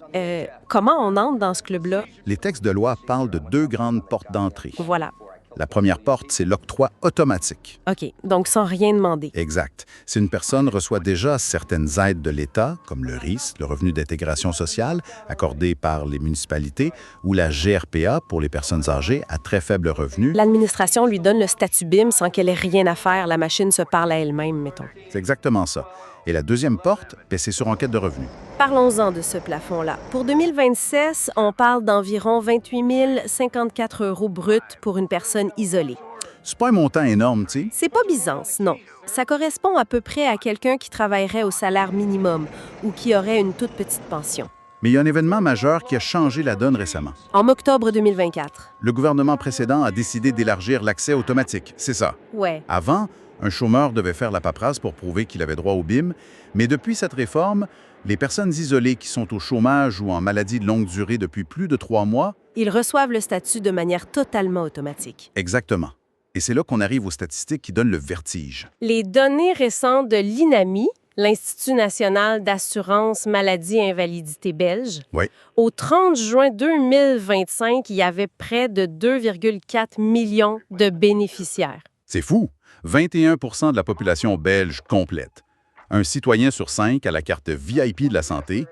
comment on entre dans ce club-là? Les textes de loi parlent de deux grandes portes d'entrée. Voilà. La première porte, c'est l'octroi automatique. OK, donc sans rien demander. Exact. Si une personne reçoit déjà certaines aides de l'État, comme le RIS, le revenu d'intégration sociale, accordé par les municipalités, ou la GRPA pour les personnes âgées à très faible revenu. L'administration lui donne le statut BIM sans qu'elle ait rien à faire. La machine se parle à elle-même, mettons. C'est exactement ça. Et la deuxième porte, c'est sur enquête de revenus. Parlons-en de ce plafond-là. Pour 2026, on parle d'environ 28 054 € bruts pour une personne isolée. C'est pas un montant énorme, tu sais. C'est pas Byzance, non. Ça correspond à peu près à quelqu'un qui travaillerait au salaire minimum ou qui aurait une toute petite pension. Mais il y a un événement majeur qui a changé la donne récemment. En octobre 2024. Le gouvernement précédent a décidé d'élargir l'accès automatique, c'est ça. Ouais. Avant, un chômeur devait faire la paperasse pour prouver qu'il avait droit au BIM, mais depuis cette réforme, les personnes isolées qui sont au chômage ou en maladie de longue durée depuis plus de 3 mois... Ils reçoivent le statut de manière totalement automatique. Exactement. Et c'est là qu'on arrive aux statistiques qui donnent le vertige. Les données récentes de l'INAMI, l'Institut national d'assurance maladie et invalidité belge, Oui. au 30 juin 2025, il y avait près de 2,4 millions de bénéficiaires. C'est fou! 21 % de la population belge complète. Un citoyen sur 5 a la carte VIP de la santé.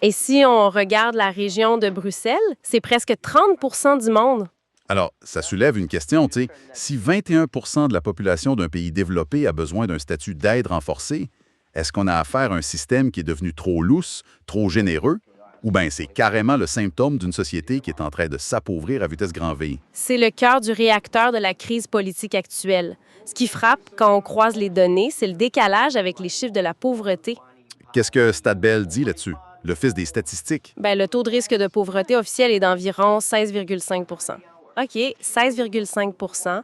Et si on regarde la région de Bruxelles, c'est presque 30 % du monde. Alors, ça soulève une question, tu sais. Si 21 % de la population d'un pays développé a besoin d'un statut d'aide renforcé, est-ce qu'on a affaire à un système qui est devenu trop lousse, trop généreux? Ou bien c'est carrément le symptôme d'une société qui est en train de s'appauvrir à vitesse grand V? C'est le cœur du réacteur de la crise politique actuelle. Ce qui frappe quand on croise les données, c'est le décalage avec les chiffres de la pauvreté. Qu'est-ce que StatBel dit là-dessus? L'Office des statistiques. Bien, le taux de risque de pauvreté officiel est d'environ 16,5 %. OK, 16,5 %,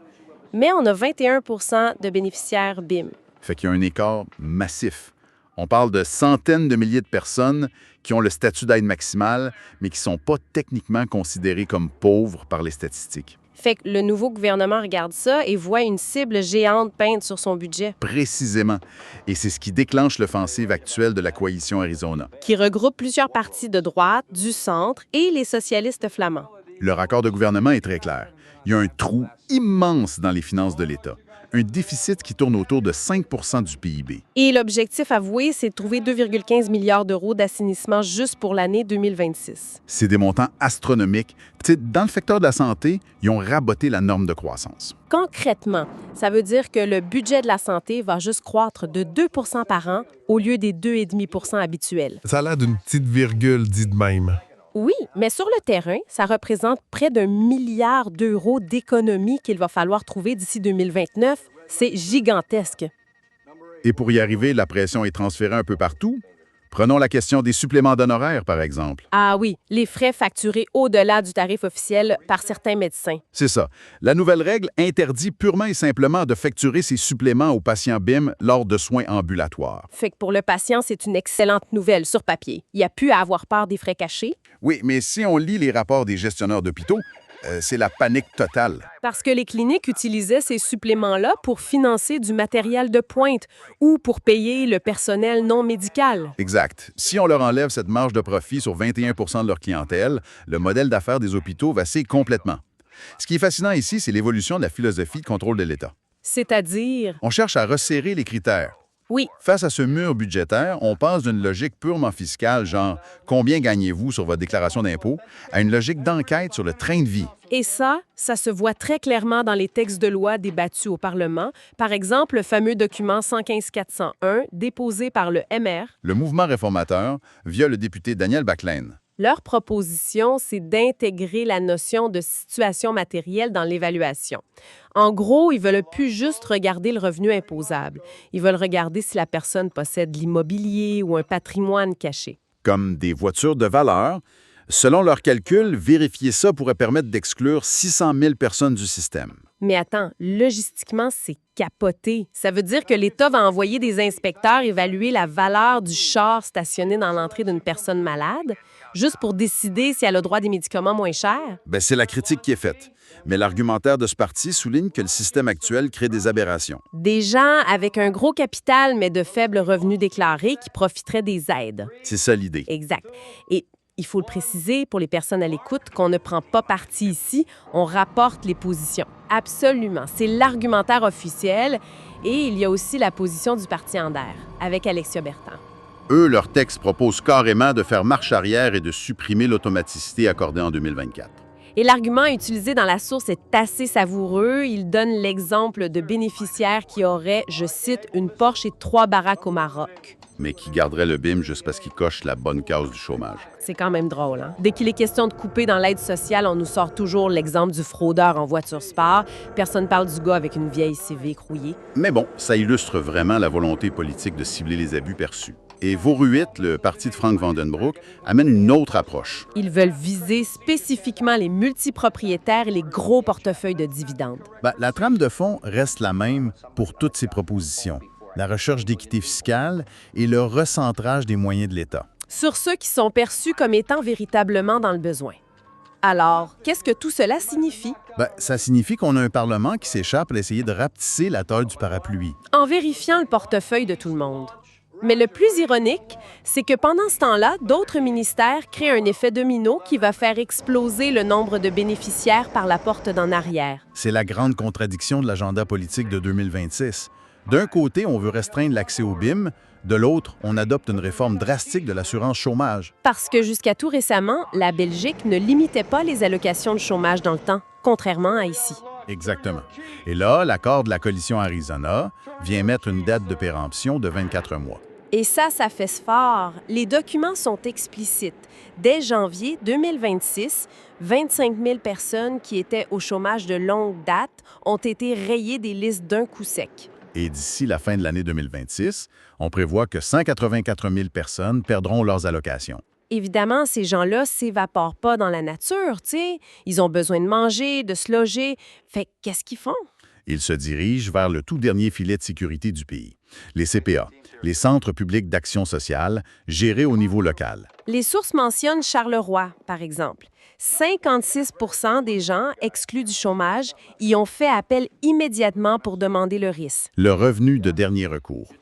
mais on a 21 % de bénéficiaires BIM. Fait qu'il y a un écart massif. On parle de centaines de milliers de personnes qui ont le statut d'aide maximale, mais qui ne sont pas techniquement considérées comme pauvres par les statistiques. Fait que le nouveau gouvernement regarde ça et voit une cible géante peinte sur son budget, Précisément. Et c'est ce qui déclenche l'offensive actuelle de la coalition Arizona. qui regroupe plusieurs partis de droite, du centre et les socialistes flamands. Leur accord de gouvernement est très clair. Il y a un trou immense dans les finances de l'État. Un déficit qui tourne autour de 5 du PIB. Et l'objectif avoué, c'est de trouver 2,15 milliards d'euros d'assainissement juste pour l'année 2026. C'est des montants astronomiques. Tu sais, dans le secteur de la santé, ils ont raboté la norme de croissance. Concrètement, ça veut dire que le budget de la santé va juste croître de 2 par an au lieu des 2,5 habituels. Ça a l'air d'une petite virgule, dit de même. Oui, mais sur le terrain, ça représente près d'1 milliard d'euros d'économies qu'il va falloir trouver d'ici 2029. C'est gigantesque. Et pour y arriver, la pression est transférée un peu partout. Prenons la question des suppléments d'honoraires, par exemple. Ah oui, les frais facturés au-delà du tarif officiel par certains médecins. C'est ça. La nouvelle règle interdit purement et simplement de facturer ces suppléments aux patients BIM lors de soins ambulatoires. Fait que pour le patient, c'est une excellente nouvelle sur papier. Il n'y a plus à avoir peur des frais cachés. Oui, mais si on lit les rapports des gestionnaires d'hôpitaux, c'est la panique totale. Parce que les cliniques utilisaient ces suppléments-là pour financer du matériel de pointe ou pour payer le personnel non médical. Exact. Si on leur enlève cette marge de profit sur 21 de leur clientèle, le modèle d'affaires des hôpitaux vacille complètement. Ce qui est fascinant ici, c'est l'évolution de la philosophie de contrôle de l'État. C'est-à-dire... On cherche à resserrer les critères. Oui, Face à ce mur budgétaire, on passe d'une logique purement fiscale, genre « combien gagnez-vous sur votre déclaration d'impôt », à une logique d'enquête sur le train de vie. et ça se voit très clairement dans les textes de loi débattus au Parlement. Par exemple, le fameux document 115-401 déposé par le MR. Le mouvement réformateur, via le député Daniel Baclaine. Leur proposition, c'est d'intégrer la notion de situation matérielle dans l'évaluation. En gros, ils veulent plus juste regarder le revenu imposable. Ils veulent regarder si la personne possède de l'immobilier ou un patrimoine caché. Comme des voitures de valeur. Selon leurs calculs, vérifier ça pourrait permettre d'exclure 600 000 personnes du système. Mais attends, logistiquement, c'est capoté. Ça veut dire que l'État va envoyer des inspecteurs évaluer la valeur du char stationné dans l'entrée d'une personne malade, juste pour décider si elle a droit à des médicaments moins chers? C'est la critique qui est faite. Mais l'argumentaire de ce parti souligne que le système actuel crée des aberrations. Des gens avec un gros capital, mais de faibles revenus déclarés qui profiteraient des aides. C'est ça l'idée. Exact. Et il faut le préciser pour les personnes à l'écoute qu'on ne prend pas parti ici, on rapporte les positions. Absolument. C'est l'argumentaire officiel et il y a aussi la position du Parti Ander, avec Alexia Bertrand. Eux, leur texte propose carrément de faire marche arrière et de supprimer l'automaticité accordée en 2024. Et l'argument utilisé dans la source est assez savoureux. Il donne l'exemple de bénéficiaires qui auraient, je cite, une Porsche et 3 baraques au Maroc. Mais qui garderait le BIM juste parce qu'il coche la bonne case du chômage. C'est quand même drôle, hein? Dès qu'il est question de couper dans l'aide sociale, on nous sort toujours l'exemple du fraudeur en voiture sport. Personne parle du gars avec une vieille Civic rouillée. Mais bon, ça illustre vraiment la volonté politique de cibler les abus perçus. Et Vauruit, le parti de Frank Vandenbroek, amène une autre approche. Ils veulent viser spécifiquement les multipropriétaires et les gros portefeuilles de dividendes. La trame de fond reste la même pour toutes ces propositions. La recherche d'équité fiscale et le recentrage des moyens de l'État. Sur ceux qui sont perçus comme étant véritablement dans le besoin. Alors, qu'est-ce que tout cela signifie? Ça signifie qu'on a un Parlement qui s'échappe à essayer de rapetisser la taille du parapluie. En vérifiant le portefeuille de tout le monde. Mais le plus ironique, c'est que pendant ce temps-là, d'autres ministères créent un effet domino qui va faire exploser le nombre de bénéficiaires par la porte d'en arrière. C'est la grande contradiction de l'agenda politique de 2026. D'un côté, on veut restreindre l'accès au BIM, de l'autre, on adopte une réforme drastique de l'assurance chômage. Parce que jusqu'à tout récemment, la Belgique ne limitait pas les allocations de chômage dans le temps, contrairement à ici. Exactement. Et là, l'accord de la coalition Arizona vient mettre une date de péremption de 24 mois. Et ça fesse fort. Les documents sont explicites. Dès janvier 2026, 25 000 personnes qui étaient au chômage de longue date ont été rayées des listes d'un coup sec. Et d'ici la fin de l'année 2026, on prévoit que 184 000 personnes perdront leurs allocations. Évidemment, ces gens-là ne s'évaporent pas dans la nature, tu sais. Ils ont besoin de manger, de se loger. Fait qu'est-ce qu'ils font? Il se dirige vers le tout dernier filet de sécurité du pays, les CPA, les centres publics d'action sociale, gérés au niveau local. Les sources mentionnent Charleroi, par exemple. 56 des gens exclus du chômage y ont fait appel immédiatement pour demander le RIS. Le revenu de dernier recours.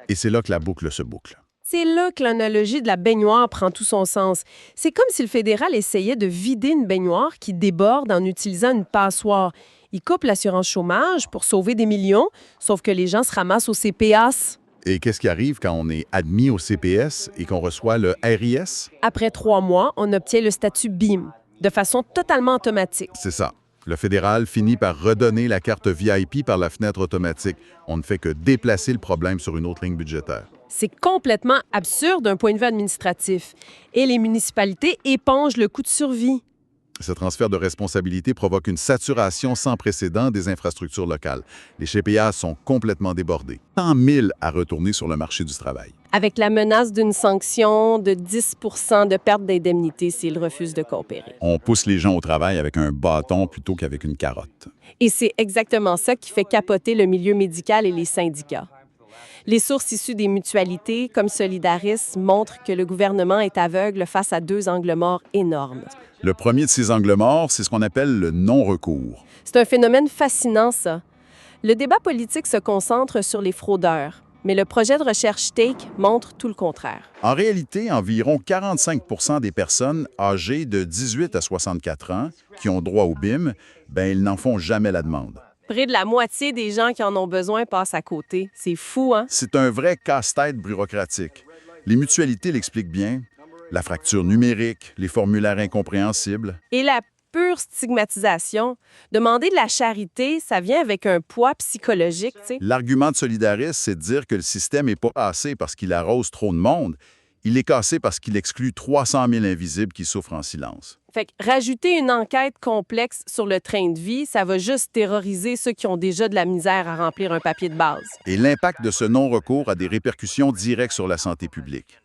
Et c'est là que la boucle se boucle. C'est là que l'analogie de la baignoire prend tout son sens. C'est comme si le fédéral essayait de vider une baignoire qui déborde en utilisant une passoire. Il coupe l'assurance chômage pour sauver des millions, sauf que les gens se ramassent au CPAS. Et qu'est-ce qui arrive quand on est admis au CPS et qu'on reçoit le RIS? Après 3 mois, on obtient le statut BIM, de façon totalement automatique. C'est ça. Le fédéral finit par redonner la carte VIP par la fenêtre automatique. On ne fait que déplacer le problème sur une autre ligne budgétaire. C'est complètement absurde d'un point de vue administratif. Et les municipalités épongent le coût de survie. Ce transfert de responsabilité provoque une saturation sans précédent des infrastructures locales. Les CPA sont complètement débordés. 100 000 à retourner sur le marché du travail. Avec la menace d'une sanction de 10 de perte d'indemnité s'ils refusent de coopérer. On pousse les gens au travail avec un bâton plutôt qu'avec une carotte. Et c'est exactement ça qui fait capoter le milieu médical et les syndicats. Les sources issues des mutualités, comme Solidaris, montrent que le gouvernement est aveugle face à 2 angles morts énormes. Le premier de ces angles morts, c'est ce qu'on appelle le non-recours. C'est un phénomène fascinant, ça. Le débat politique se concentre sur les fraudeurs, mais le projet de recherche Take montre tout le contraire. En réalité, environ 45 des personnes âgées de 18 à 64 ans qui ont droit au BIM, ils n'en font jamais la demande. Près de la moitié des gens qui en ont besoin passent à côté. C'est fou, hein? C'est un vrai casse-tête bureaucratique. Les mutualités l'expliquent bien. La fracture numérique, les formulaires incompréhensibles. Et la pure stigmatisation. Demander de la charité, ça vient avec un poids psychologique, tu sais. L'argument de Solidaris, c'est de dire que le système n'est pas cassé parce qu'il arrose trop de monde. Il est cassé parce qu'il exclut 300 000 invisibles qui souffrent en silence. Fait que rajouter une enquête complexe sur le train de vie, ça va juste terroriser ceux qui ont déjà de la misère à remplir un papier de base. Et l'impact de ce non-recours a des répercussions directes sur la santé publique.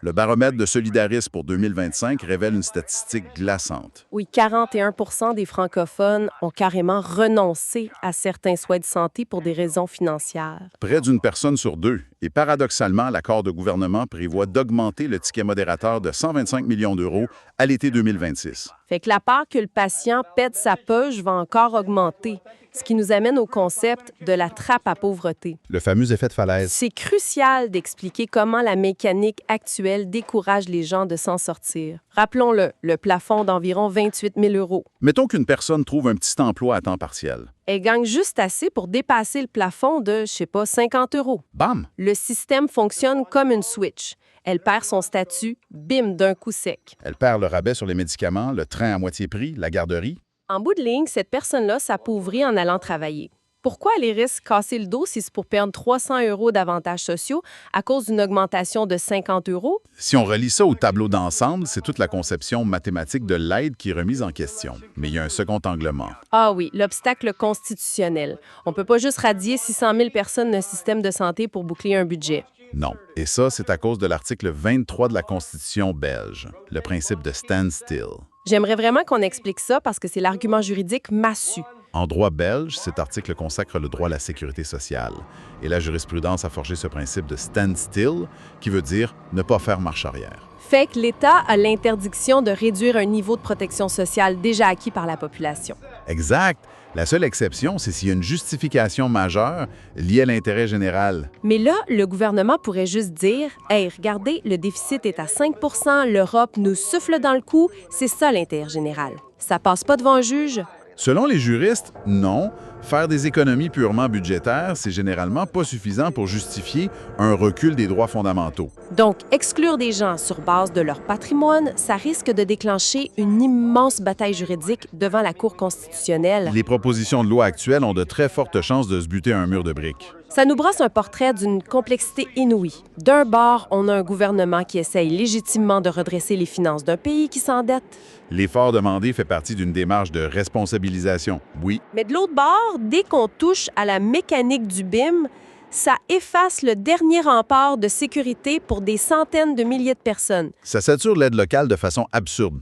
Le baromètre de Solidaris pour 2025 révèle une statistique glaçante. Oui, 41 des francophones ont carrément renoncé à certains soins de santé pour des raisons financières. Près d'une personne sur 2. Et paradoxalement, l'accord de gouvernement prévoit d'augmenter le ticket modérateur de 125 millions d'euros à l'été 2026. Fait que la part que le patient pète sa poche va encore augmenter, ce qui nous amène au concept de la trappe à pauvreté. Le fameux effet de falaise. C'est crucial d'expliquer comment la mécanique actuelle décourage les gens de s'en sortir. Rappelons-le, le plafond d'environ 28 000 euros. Mettons qu'une personne trouve un petit emploi à temps partiel. Elle gagne juste assez pour dépasser le plafond de, 50 euros. Bam! Le système fonctionne comme une switch. Elle perd son statut, bim, d'un coup sec. Elle perd le rabais sur les médicaments, le train à moitié prix, la garderie. En bout de ligne, cette personne-là s'appauvrit en allant travailler. Pourquoi elle risque de casser le dos si c'est pour perdre 300 euros d'avantages sociaux à cause d'une augmentation de 50 euros? Si on relie ça au tableau d'ensemble, c'est toute la conception mathématique de l'aide qui est remise en question. Mais il y a un second angle mort. Ah oui, l'obstacle constitutionnel. On ne peut pas juste radier 600 000 personnes d'un système de santé pour boucler un budget. Non. Et ça, c'est à cause de l'article 23 de la Constitution belge, le principe de standstill. J'aimerais vraiment qu'on explique ça parce que c'est l'argument juridique massu. En droit belge, cet article consacre le droit à la sécurité sociale. Et la jurisprudence a forgé ce principe de standstill, qui veut dire ne pas faire marche arrière. Fait que l'État a l'interdiction de réduire un niveau de protection sociale déjà acquis par la population. Exact. La seule exception, c'est s'il y a une justification majeure liée à l'intérêt général. Mais là, le gouvernement pourrait juste dire « Hey, regardez, le déficit est à 5 %, l'Europe nous souffle dans le cou, c'est ça l'intérêt général. Ça passe pas devant un juge? » Selon les juristes, non. Faire des économies purement budgétaires, c'est généralement pas suffisant pour justifier un recul des droits fondamentaux. Donc, exclure des gens sur base de leur patrimoine, ça risque de déclencher une immense bataille juridique devant la Cour constitutionnelle. Les propositions de loi actuelles ont de très fortes chances de se buter à un mur de briques. Ça nous brosse un portrait d'une complexité inouïe. D'un bord, on a un gouvernement qui essaye légitimement de redresser les finances d'un pays qui s'endette. L'effort demandé fait partie d'une démarche de responsabilisation, oui. Mais de l'autre bord, dès qu'on touche à la mécanique du BIM, ça efface le dernier rempart de sécurité pour des centaines de milliers de personnes. Ça sature l'aide locale de façon absurde.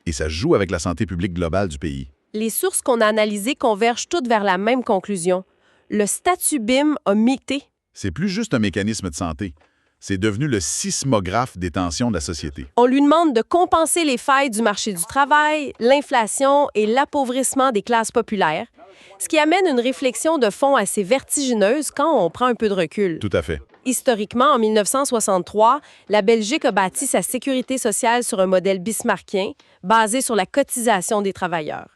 Et ça joue avec la santé publique globale du pays. Les sources qu'on a analysées convergent toutes vers la même conclusion. Le statut BIM a mité. C'est plus juste un mécanisme de santé. C'est devenu le sismographe des tensions de la société. On lui demande de compenser les failles du marché du travail, l'inflation et l'appauvrissement des classes populaires, ce qui amène une réflexion de fond assez vertigineuse quand on prend un peu de recul. Tout à fait. Historiquement, en 1963, la Belgique a bâti sa sécurité sociale sur un modèle bismarckien basé sur la cotisation des travailleurs.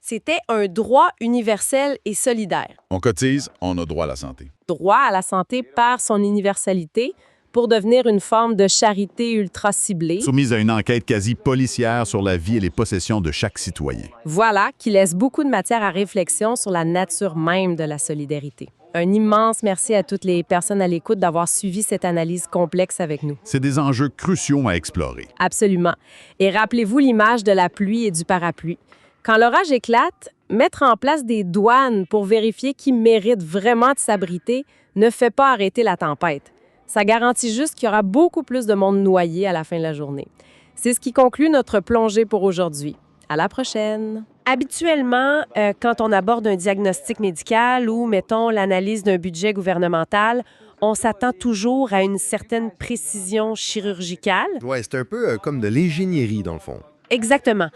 C'était un droit universel et solidaire. On cotise, on a droit à la santé. Droit à la santé par son universalité pour devenir une forme de charité ultra ciblée. Soumise à une enquête quasi policière sur la vie et les possessions de chaque citoyen. Voilà qui laisse beaucoup de matière à réflexion sur la nature même de la solidarité. Un immense merci à toutes les personnes à l'écoute d'avoir suivi cette analyse complexe avec nous. C'est des enjeux cruciaux à explorer. Absolument. Et rappelez-vous l'image de la pluie et du parapluie. Quand l'orage éclate, mettre en place des douanes pour vérifier qui mérite vraiment de s'abriter ne fait pas arrêter la tempête. Ça garantit juste qu'il y aura beaucoup plus de monde noyé à la fin de la journée. C'est ce qui conclut notre plongée pour aujourd'hui. À la prochaine! Habituellement, quand on aborde un diagnostic médical ou, mettons, l'analyse d'un budget gouvernemental, on s'attend toujours à une certaine précision chirurgicale. Oui, c'est un peu comme de l'ingénierie, dans le fond. Exactement.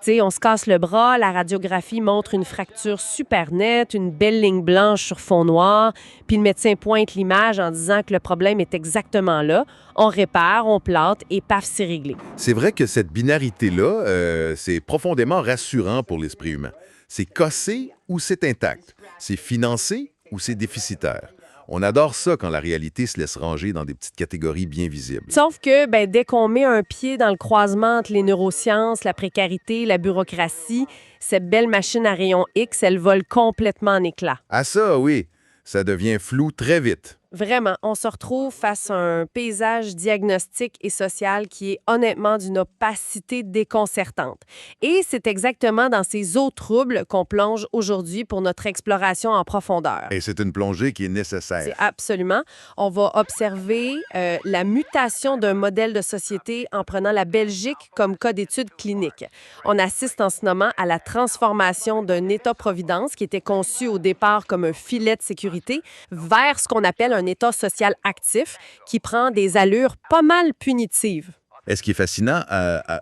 T'sais, on se casse le bras, la radiographie montre une fracture super nette, une belle ligne blanche sur fond noir, puis le médecin pointe l'image en disant que le problème est exactement là. On répare, on plante et paf, c'est réglé. C'est vrai que cette binarité-là, c'est profondément rassurant pour l'esprit humain. C'est cassé ou c'est intact. C'est financé ou c'est déficitaire. On adore ça quand la réalité se laisse ranger dans des petites catégories bien visibles. Sauf que dès qu'on met un pied dans le croisement entre les neurosciences, la précarité, la bureaucratie, cette belle machine à rayon X, elle vole complètement en éclats. Ah ça, oui. Ça devient flou très vite. Vraiment, on se retrouve face à un paysage diagnostique et social qui est honnêtement d'une opacité déconcertante. Et c'est exactement dans ces eaux troubles qu'on plonge aujourd'hui pour notre exploration en profondeur. Et c'est une plongée qui est nécessaire. C'est absolument. On va observer la mutation d'un modèle de société en prenant la Belgique comme cas d'étude clinique. On assiste en ce moment à la transformation d'un État-providence qui était conçu au départ comme un filet de sécurité vers ce qu'on appelle un État social actif qui prend des allures pas mal punitives. Et ce qui est fascinant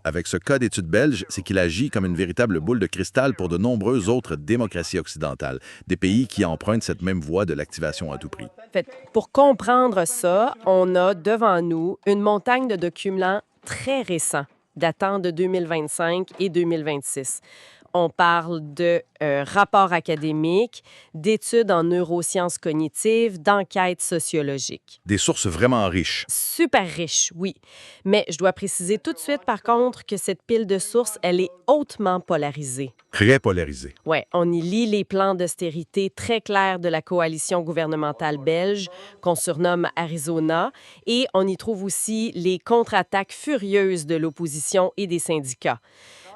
avec ce cas d'étude belge, c'est qu'il agit comme une véritable boule de cristal pour de nombreuses autres démocraties occidentales, des pays qui empruntent cette même voie de l'activation à tout prix. En fait, pour comprendre ça, on a devant nous une montagne de documents très récents, datant de 2025 et 2026. On parle de rapports académiques, d'études en neurosciences cognitives, d'enquêtes sociologiques. Des sources vraiment riches. Super riches, oui. Mais je dois préciser tout de suite, par contre, que cette pile de sources, elle est hautement polarisée. Très polarisée. Oui, on y lit les plans d'austérité très clairs de la coalition gouvernementale belge, qu'on surnomme Arizona, et on y trouve aussi les contre-attaques furieuses de l'opposition et des syndicats.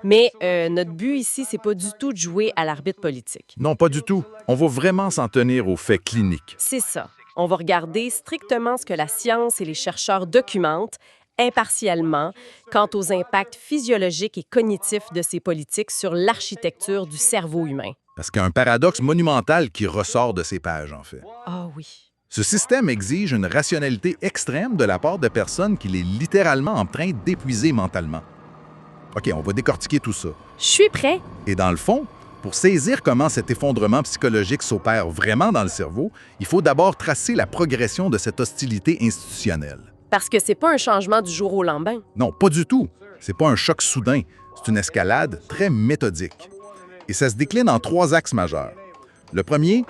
Mais notre but ici, c'est pas du tout de jouer à l'arbitre politique. Non, pas du tout. On va vraiment s'en tenir aux faits cliniques. C'est ça. On va regarder strictement ce que la science et les chercheurs documentent, impartialement, quant aux impacts physiologiques et cognitifs de ces politiques sur l'architecture du cerveau humain. Parce qu'il y a un paradoxe monumental qui ressort de ces pages, en fait. Ah oui. Ce système exige une rationalité extrême de la part de personnes qu'il est littéralement en train d'épuiser mentalement. OK, on va décortiquer tout ça. Je suis prêt. Et dans le fond, pour saisir comment cet effondrement psychologique s'opère vraiment dans le cerveau, il faut d'abord tracer la progression de cette hostilité institutionnelle. Parce que c'est pas un changement du jour au lendemain. Non, pas du tout. C'est pas un choc soudain. C'est une escalade très méthodique. Et ça se décline en 3 axes majeurs. Le premier,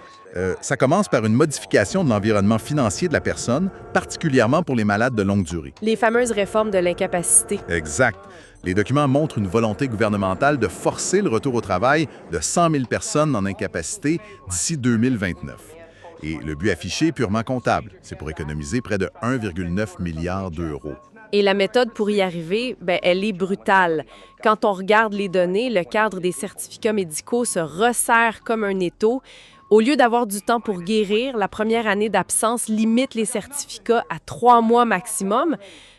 ça commence par une modification de l'environnement financier de la personne, particulièrement pour les malades de longue durée. Les fameuses réformes de l'incapacité. Exact. Les documents montrent une volonté gouvernementale de forcer le retour au travail de 100 000 personnes en incapacité d'ici 2029. Et le but affiché est purement comptable. C'est pour économiser près de 1,9 milliard d'euros. Et la méthode pour y arriver, elle est brutale. Quand on regarde les données, le cadre des certificats médicaux se resserre comme un étau. Au lieu d'avoir du temps pour guérir, la première année d'absence limite les certificats à 3 mois maximum.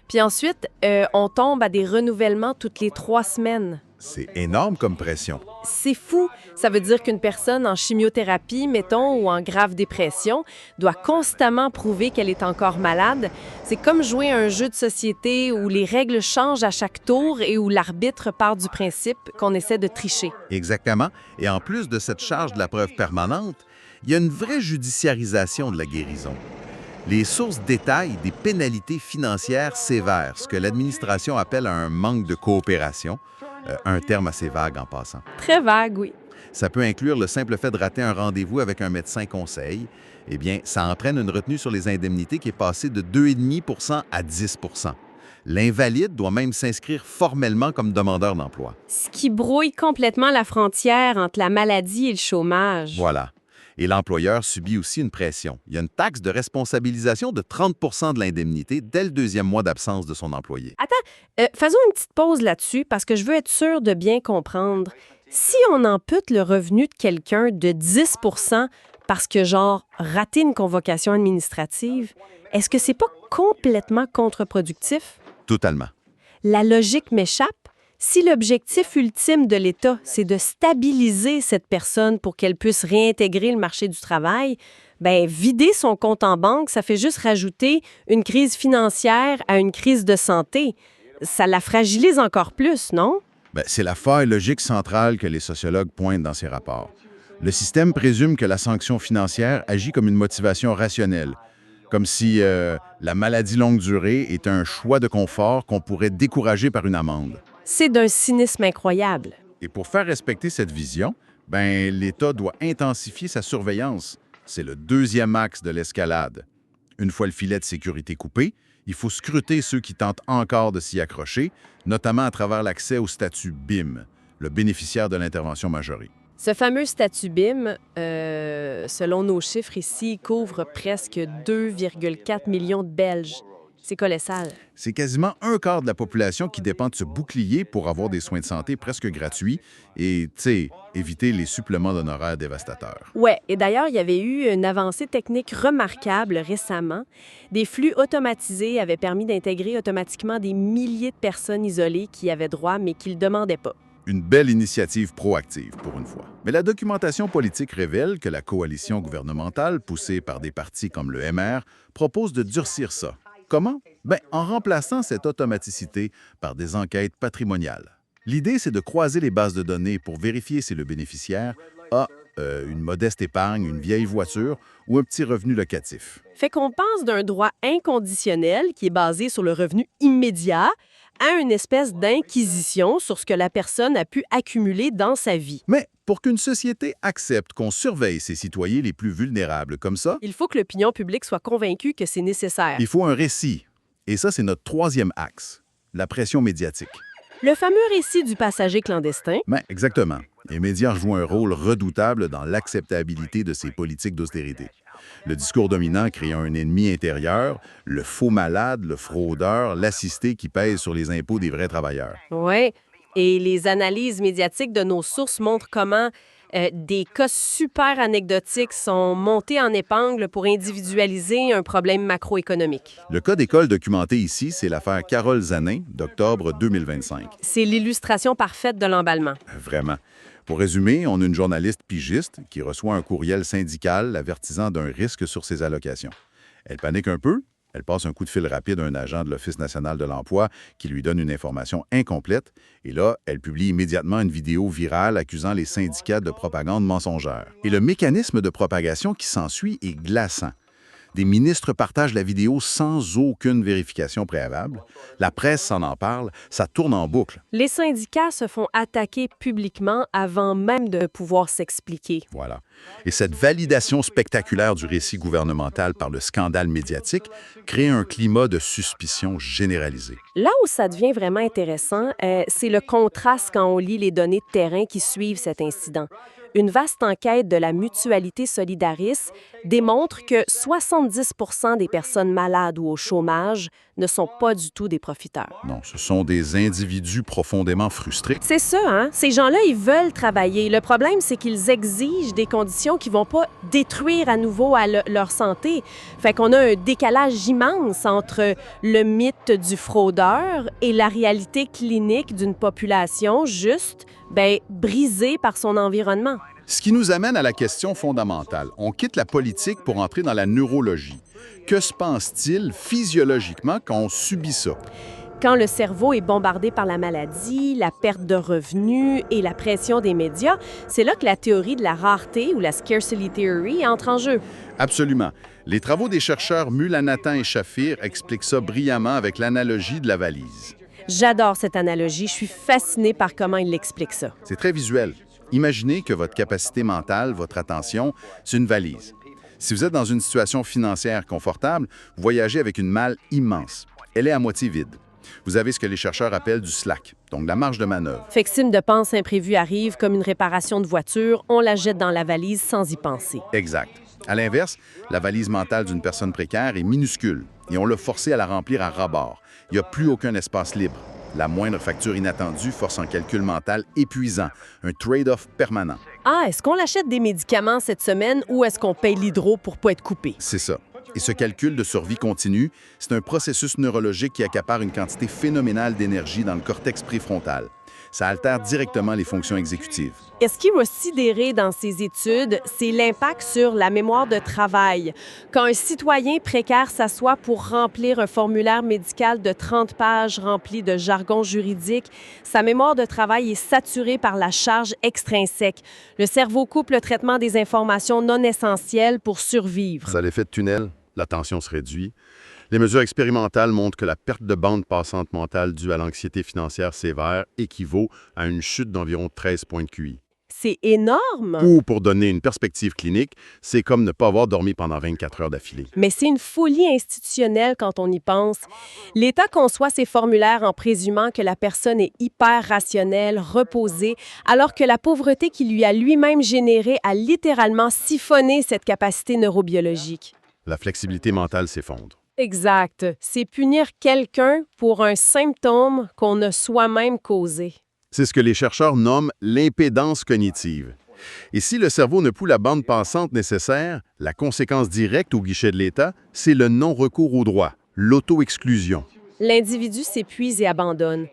Puis ensuite, on tombe à des renouvellements toutes les 3 semaines. C'est énorme comme pression. C'est fou. Ça veut dire qu'une personne en chimiothérapie, mettons, ou en grave dépression, doit constamment prouver qu'elle est encore malade. C'est comme jouer à un jeu de société où les règles changent à chaque tour et où l'arbitre part du principe qu'on essaie de tricher. Exactement. Et en plus de cette charge de la preuve permanente, il y a une vraie judiciarisation de la guérison. Les sources détaillent des pénalités financières sévères, ce que l'administration appelle un manque de coopération, un terme assez vague en passant. Très vague, oui. Ça peut inclure le simple fait de rater un rendez-vous avec un médecin conseil. Eh bien, ça entraîne une retenue sur les indemnités qui est passée de 2,5 à 10 L'invalide doit même s'inscrire formellement comme demandeur d'emploi. Ce qui brouille complètement la frontière entre la maladie et le chômage. Voilà. Et l'employeur subit aussi une pression. Il y a une taxe de responsabilisation de 30 de l'indemnité dès le 2e mois d'absence de son employé. Attends, faisons une petite pause là-dessus parce que je veux être sûre de bien comprendre. Si on ampute le revenu de quelqu'un de 10 parce que, genre, rater une convocation administrative, est-ce que c'est pas complètement contre-productif? Totalement. La logique m'échappe. Si l'objectif ultime de l'État, c'est de stabiliser cette personne pour qu'elle puisse réintégrer le marché du travail, bien, vider son compte en banque, ça fait juste rajouter une crise financière à une crise de santé. Ça la fragilise encore plus, non? Bien, c'est la faille logique centrale que les sociologues pointent dans ces rapports. Le système présume que la sanction financière agit comme une motivation rationnelle, comme si la maladie longue durée est un choix de confort qu'on pourrait décourager par une amende. C'est d'un cynisme incroyable. Et pour faire respecter cette vision, ben, l'État doit intensifier sa surveillance. C'est le 2e axe de l'escalade. Une fois le filet de sécurité coupé, il faut scruter ceux qui tentent encore de s'y accrocher, notamment à travers l'accès au statut BIM, le bénéficiaire de l'intervention majorée. Ce fameux statut BIM, selon nos chiffres ici, couvre presque 2,4 millions de Belges. C'est colossal. C'est quasiment un quart de la population qui dépend de ce bouclier pour avoir des soins de santé presque gratuits et, tu sais, éviter les suppléments d'honoraires dévastateurs. Ouais, et d'ailleurs, il y avait eu une avancée technique remarquable récemment. Des flux automatisés avaient permis d'intégrer automatiquement des milliers de personnes isolées qui y avaient droit, mais qui ne le demandaient pas. Une belle initiative proactive, pour une fois. Mais la documentation politique révèle que la coalition gouvernementale, poussée par des partis comme le MR, propose de durcir ça. Comment? Bien, en remplaçant cette automaticité par des enquêtes patrimoniales. L'idée, c'est de croiser les bases de données pour vérifier si le bénéficiaire a une modeste épargne, une vieille voiture ou un petit revenu locatif. Fait qu'on passe d'un droit inconditionnel, qui est basé sur le revenu immédiat, à une espèce d'inquisition sur ce que la personne a pu accumuler dans sa vie. Mais pour qu'une société accepte qu'on surveille ses citoyens les plus vulnérables comme ça, il faut que l'opinion publique soit convaincue que c'est nécessaire. Il faut un récit. Et ça, c'est notre 3e axe, la pression médiatique. Le fameux récit du passager clandestin. Ben, exactement. Les médias jouent un rôle redoutable dans l'acceptabilité de ces politiques d'austérité. Le discours dominant crée un ennemi intérieur, le faux malade, le fraudeur, l'assisté qui pèse sur les impôts des vrais travailleurs. Oui, et les analyses médiatiques de nos sources montrent comment des cas super anecdotiques sont montés en épingle pour individualiser un problème macroéconomique. Le cas d'école documenté ici, c'est l'affaire Carole Zanin d'octobre 2025. C'est l'illustration parfaite de l'emballement. Vraiment. Pour résumer, on a une journaliste pigiste qui reçoit un courriel syndical l'avertissant d'un risque sur ses allocations. Elle panique un peu. Elle passe un coup de fil rapide à un agent de l'Office national de l'emploi qui lui donne une information incomplète. Et là, elle publie immédiatement une vidéo virale accusant les syndicats de propagande mensongère. Et le mécanisme de propagation qui s'ensuit est glaçant. Des ministres partagent la vidéo sans aucune vérification préalable. La presse s'en en parle, ça tourne en boucle. Les syndicats se font attaquer publiquement avant même de pouvoir s'expliquer. Voilà. Et cette validation spectaculaire du récit gouvernemental par le scandale médiatique crée un climat de suspicion généralisé. Là où ça devient vraiment intéressant, c'est le contraste quand on lit les données de terrain qui suivent cet incident. Une vaste enquête de la Mutualité Solidaris démontre que 70 des personnes malades ou au chômage ne sont pas du tout des profiteurs. Non, ce sont des individus profondément frustrés. C'est ça, hein? Ces gens-là, ils veulent travailler. Le problème, c'est qu'ils exigent des conditions qui vont pas détruire à nouveau leur santé. Fait qu'on a un décalage immense entre le mythe du fraudeur et la réalité clinique d'une population juste, brisée par son environnement. Ce qui nous amène à la question fondamentale. On quitte la politique pour entrer dans la neurologie. Que se passe-t-il physiologiquement quand on subit ça? Quand le cerveau est bombardé par la maladie, la perte de revenus et la pression des médias, c'est là que la théorie de la rareté ou la scarcity theory entre en jeu. Absolument. Les travaux des chercheurs Mulanathan et Shafir expliquent ça brillamment avec l'analogie de la valise. J'adore cette analogie. Je suis fascinée par comment il explique ça. C'est très visuel. Imaginez que votre capacité mentale, votre attention, c'est une valise. Si vous êtes dans une situation financière confortable, vous voyagez avec une malle immense. Elle est à moitié vide. Vous avez ce que les chercheurs appellent du slack, donc la marge de manœuvre. Fait que si une dépense imprévue arrive, comme une réparation de voiture, on la jette dans la valise sans y penser. Exact. À l'inverse, la valise mentale d'une personne précaire est minuscule et on l'a forcée à la remplir à ras-bord. Il n'y a plus aucun espace libre. La moindre facture inattendue force un calcul mental épuisant, un trade-off permanent. Ah, est-ce qu'on achète des médicaments cette semaine ou est-ce qu'on paye l'hydro pour pas être coupé? C'est ça. Et ce calcul de survie continue, c'est un processus neurologique qui accapare une quantité phénoménale d'énergie dans le cortex préfrontal. Ça altère directement les fonctions exécutives. Et ce qui m'a sidéré dans ces études, c'est l'impact sur la mémoire de travail. Quand un citoyen précaire s'assoit pour remplir un formulaire médical de 30 pages rempli de jargon juridique, sa mémoire de travail est saturée par la charge extrinsèque. Le cerveau coupe le traitement des informations non essentielles pour survivre. Ça a l'effet de tunnel, la tension se réduit. Les mesures expérimentales montrent que la perte de bande passante mentale due à l'anxiété financière sévère équivaut à une chute d'environ 13 points de QI. C'est énorme! Ou, pour donner une perspective clinique, c'est comme ne pas avoir dormi pendant 24 heures d'affilée. Mais c'est une folie institutionnelle quand on y pense. L'État conçoit ses formulaires en présumant que la personne est hyper rationnelle, reposée, alors que la pauvreté qu'il lui a lui-même générée a littéralement siphonné cette capacité neurobiologique. La flexibilité mentale s'effondre. Exact. C'est punir quelqu'un pour un symptôme qu'on a soi-même causé. C'est ce que les chercheurs nomment l'impédance cognitive. Et si le cerveau ne poule la bande passante nécessaire, la conséquence directe au guichet de l'État, c'est le non-recours au droit, l'auto-exclusion. L'individu s'épuise et abandonne.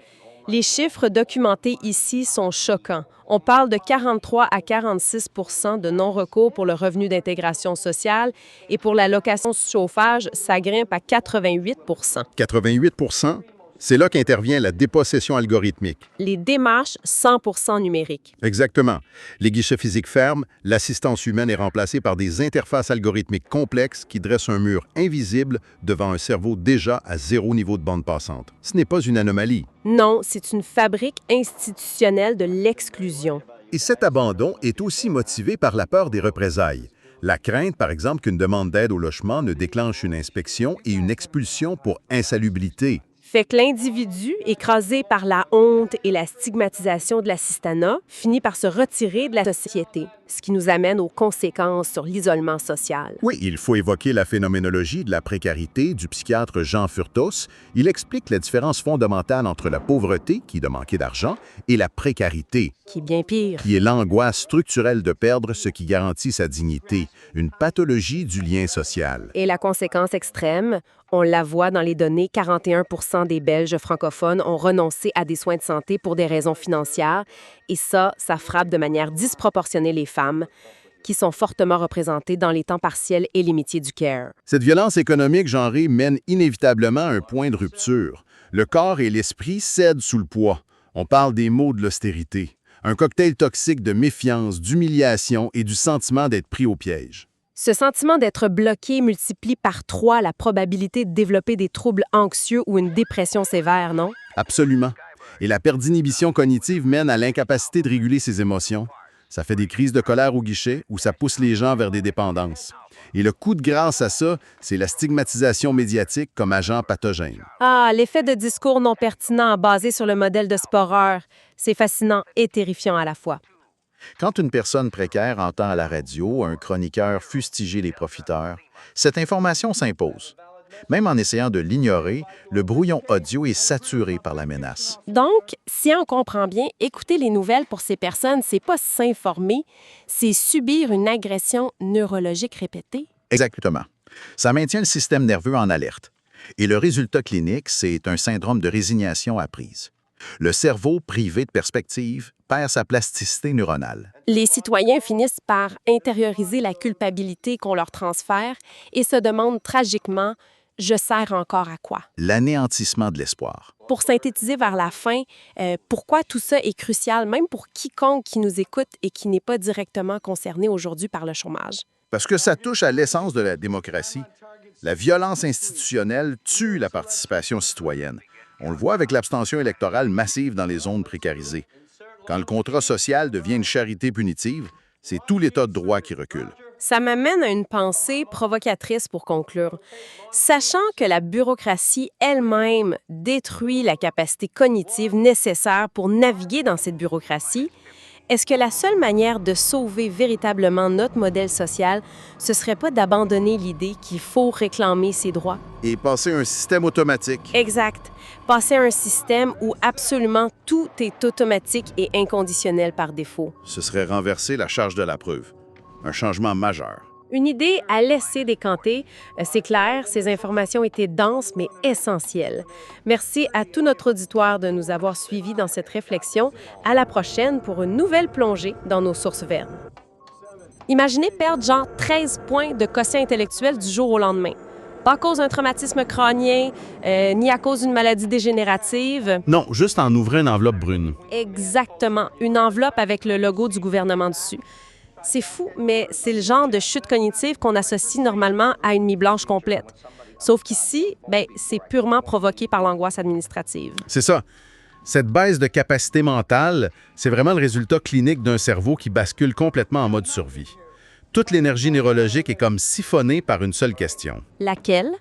Les chiffres documentés ici sont choquants. On parle de 43 à 46 % de non-recours pour le revenu d'intégration sociale et pour la location chauffage, ça grimpe à 88 % 88 %, c'est là qu'intervient la dépossession algorithmique. Les démarches, 100 % numériques. Exactement. Les guichets physiques ferment, l'assistance humaine est remplacée par des interfaces algorithmiques complexes qui dressent un mur invisible devant un cerveau déjà à zéro niveau de bande passante. Ce n'est pas une anomalie. Non, c'est une fabrique institutionnelle de l'exclusion. Et cet abandon est aussi motivé par la peur des représailles. La crainte, par exemple, qu'une demande d'aide au logement ne déclenche une inspection et une expulsion pour insalubrité. Fait que l'individu, écrasé par la honte et la stigmatisation de l'assistanat, finit par se retirer de la société, ce qui nous amène aux conséquences sur l'isolement social. Oui, il faut évoquer la phénoménologie de la précarité du psychiatre Jean Furtos. Il explique la différence fondamentale entre la pauvreté, qui est de manquer d'argent, et la précarité, qui est bien pire, qui est l'angoisse structurelle de perdre ce qui garantit sa dignité, une pathologie du lien social. Et la conséquence extrême, on la voit dans les données, 41 % des Belges francophones ont renoncé à des soins de santé pour des raisons financières. Et ça frappe de manière disproportionnée les femmes, qui sont fortement représentées dans les temps partiels et les métiers du care. Cette violence économique genrée mène inévitablement à un point de rupture. Le corps et l'esprit cèdent sous le poids. On parle des maux de l'austérité. Un cocktail toxique de méfiance, d'humiliation et du sentiment d'être pris au piège. Ce sentiment d'être bloqué multiplie par 3 la probabilité de développer des troubles anxieux ou une dépression sévère, non? Absolument. Et la perte d'inhibition cognitive mène à l'incapacité de réguler ses émotions. Ça fait des crises de colère au guichet ou ça pousse les gens vers des dépendances. Et le coup de grâce à ça, c'est la stigmatisation médiatique comme agent pathogène. Ah, l'effet de discours non pertinent basé sur le modèle de sporeur. C'est fascinant et terrifiant à la fois. Quand une personne précaire entend à la radio un chroniqueur fustiger les profiteurs, cette information s'impose. Même en essayant de l'ignorer, le brouillon audio est saturé par la menace. Donc, si on comprend bien, écouter les nouvelles pour ces personnes, c'est pas s'informer, c'est subir une agression neurologique répétée. Exactement. Ça maintient le système nerveux en alerte. Et le résultat clinique, c'est un syndrome de résignation apprise. Le cerveau, privé de perspective, perd sa plasticité neuronale. Les citoyens finissent par intérioriser la culpabilité qu'on leur transfère et se demandent tragiquement « je sers encore à quoi ?» L'anéantissement de l'espoir. Pour synthétiser vers la fin, pourquoi tout ça est crucial, même pour quiconque qui nous écoute et qui n'est pas directement concerné aujourd'hui par le chômage? Parce que ça touche à l'essence de la démocratie. La violence institutionnelle tue la participation citoyenne. On le voit avec l'abstention électorale massive dans les zones précarisées. Quand le contrat social devient une charité punitive, c'est tout l'État de droit qui recule. Ça m'amène à une pensée provocatrice pour conclure. Sachant que la bureaucratie elle-même détruit la capacité cognitive nécessaire pour naviguer dans cette bureaucratie, est-ce que la seule manière de sauver véritablement notre modèle social, ce serait pas d'abandonner l'idée qu'il faut réclamer ses droits? Et passer à un système automatique. Exact. Passer à un système où absolument tout est automatique et inconditionnel par défaut. Ce serait renverser la charge de la preuve. Un changement majeur. Une idée à laisser décanter. C'est clair, ces informations étaient denses mais essentielles. Merci à tout notre auditoire de nous avoir suivis dans cette réflexion. À la prochaine pour une nouvelle plongée dans nos sources vertes. Imaginez perdre genre 13 points de quotient intellectuel du jour au lendemain. Pas à cause d'un traumatisme crânien, ni à cause d'une maladie dégénérative. Non, juste en ouvrant une enveloppe brune. Exactement, une enveloppe avec le logo du gouvernement dessus. C'est fou, mais c'est le genre de chute cognitive qu'on associe normalement à une nuit blanche complète. Sauf qu'ici, c'est purement provoqué par l'angoisse administrative. C'est ça. Cette baisse de capacité mentale, c'est vraiment le résultat clinique d'un cerveau qui bascule complètement en mode survie. Toute l'énergie neurologique est comme siphonnée par une seule question. Laquelle?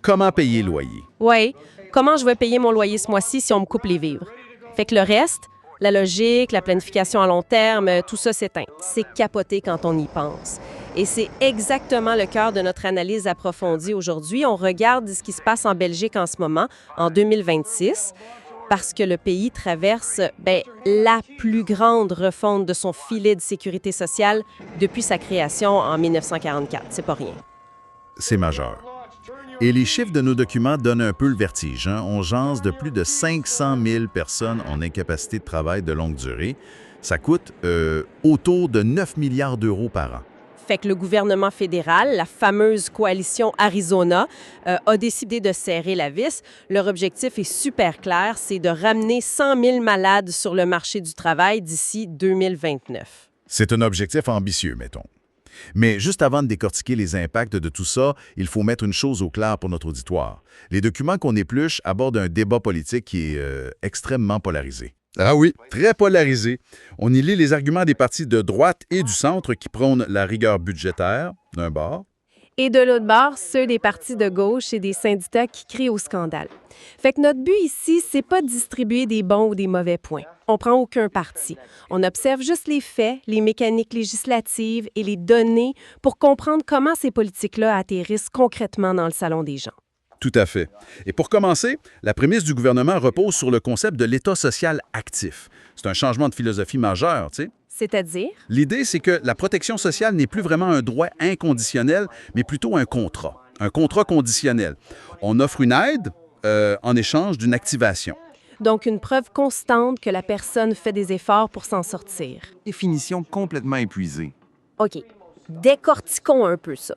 Comment payer le loyer? Oui, comment je vais payer mon loyer ce mois-ci si on me coupe les vivres? Fait que le reste, la logique, la planification à long terme, tout ça s'éteint. C'est capoté quand on y pense. Et c'est exactement le cœur de notre analyse approfondie aujourd'hui. On regarde ce qui se passe en Belgique en ce moment, en 2026, parce que le pays traverse la plus grande refonte de son filet de sécurité sociale depuis sa création en 1944. C'est pas rien. C'est majeur. Et les chiffres de nos documents donnent un peu le vertige. On jase de plus de 500 000 personnes en incapacité de travail de longue durée. Ça coûte autour de 9 milliards d'euros par an. Fait que le gouvernement fédéral, la fameuse coalition Arizona, a décidé de serrer la vis. Leur objectif est super clair, c'est de ramener 100 000 malades sur le marché du travail d'ici 2029. C'est un objectif ambitieux, mettons. Mais juste avant de décortiquer les impacts de tout ça, il faut mettre une chose au clair pour notre auditoire. Les documents qu'on épluche abordent un débat politique qui est extrêmement polarisé. Ah oui, très polarisé. On y lit les arguments des partis de droite et du centre qui prônent la rigueur budgétaire, d'un bord. Et de l'autre bord, ceux des partis de gauche et des syndicats qui crient au scandale. Fait que notre but ici, c'est pas de distribuer des bons ou des mauvais points. On prend aucun parti. On observe juste les faits, les mécaniques législatives et les données pour comprendre comment ces politiques-là atterrissent concrètement dans le salon des gens. Tout à fait. Et pour commencer, la prémisse du gouvernement repose sur le concept de l'État social actif. C'est un changement de philosophie majeur, tu sais. C'est-à-dire? L'idée, c'est que la protection sociale n'est plus vraiment un droit inconditionnel, mais plutôt un contrat conditionnel. On offre une aide en échange d'une activation. Donc, une preuve constante que la personne fait des efforts pour s'en sortir. Définition complètement épuisée. OK. Décortiquons un peu ça.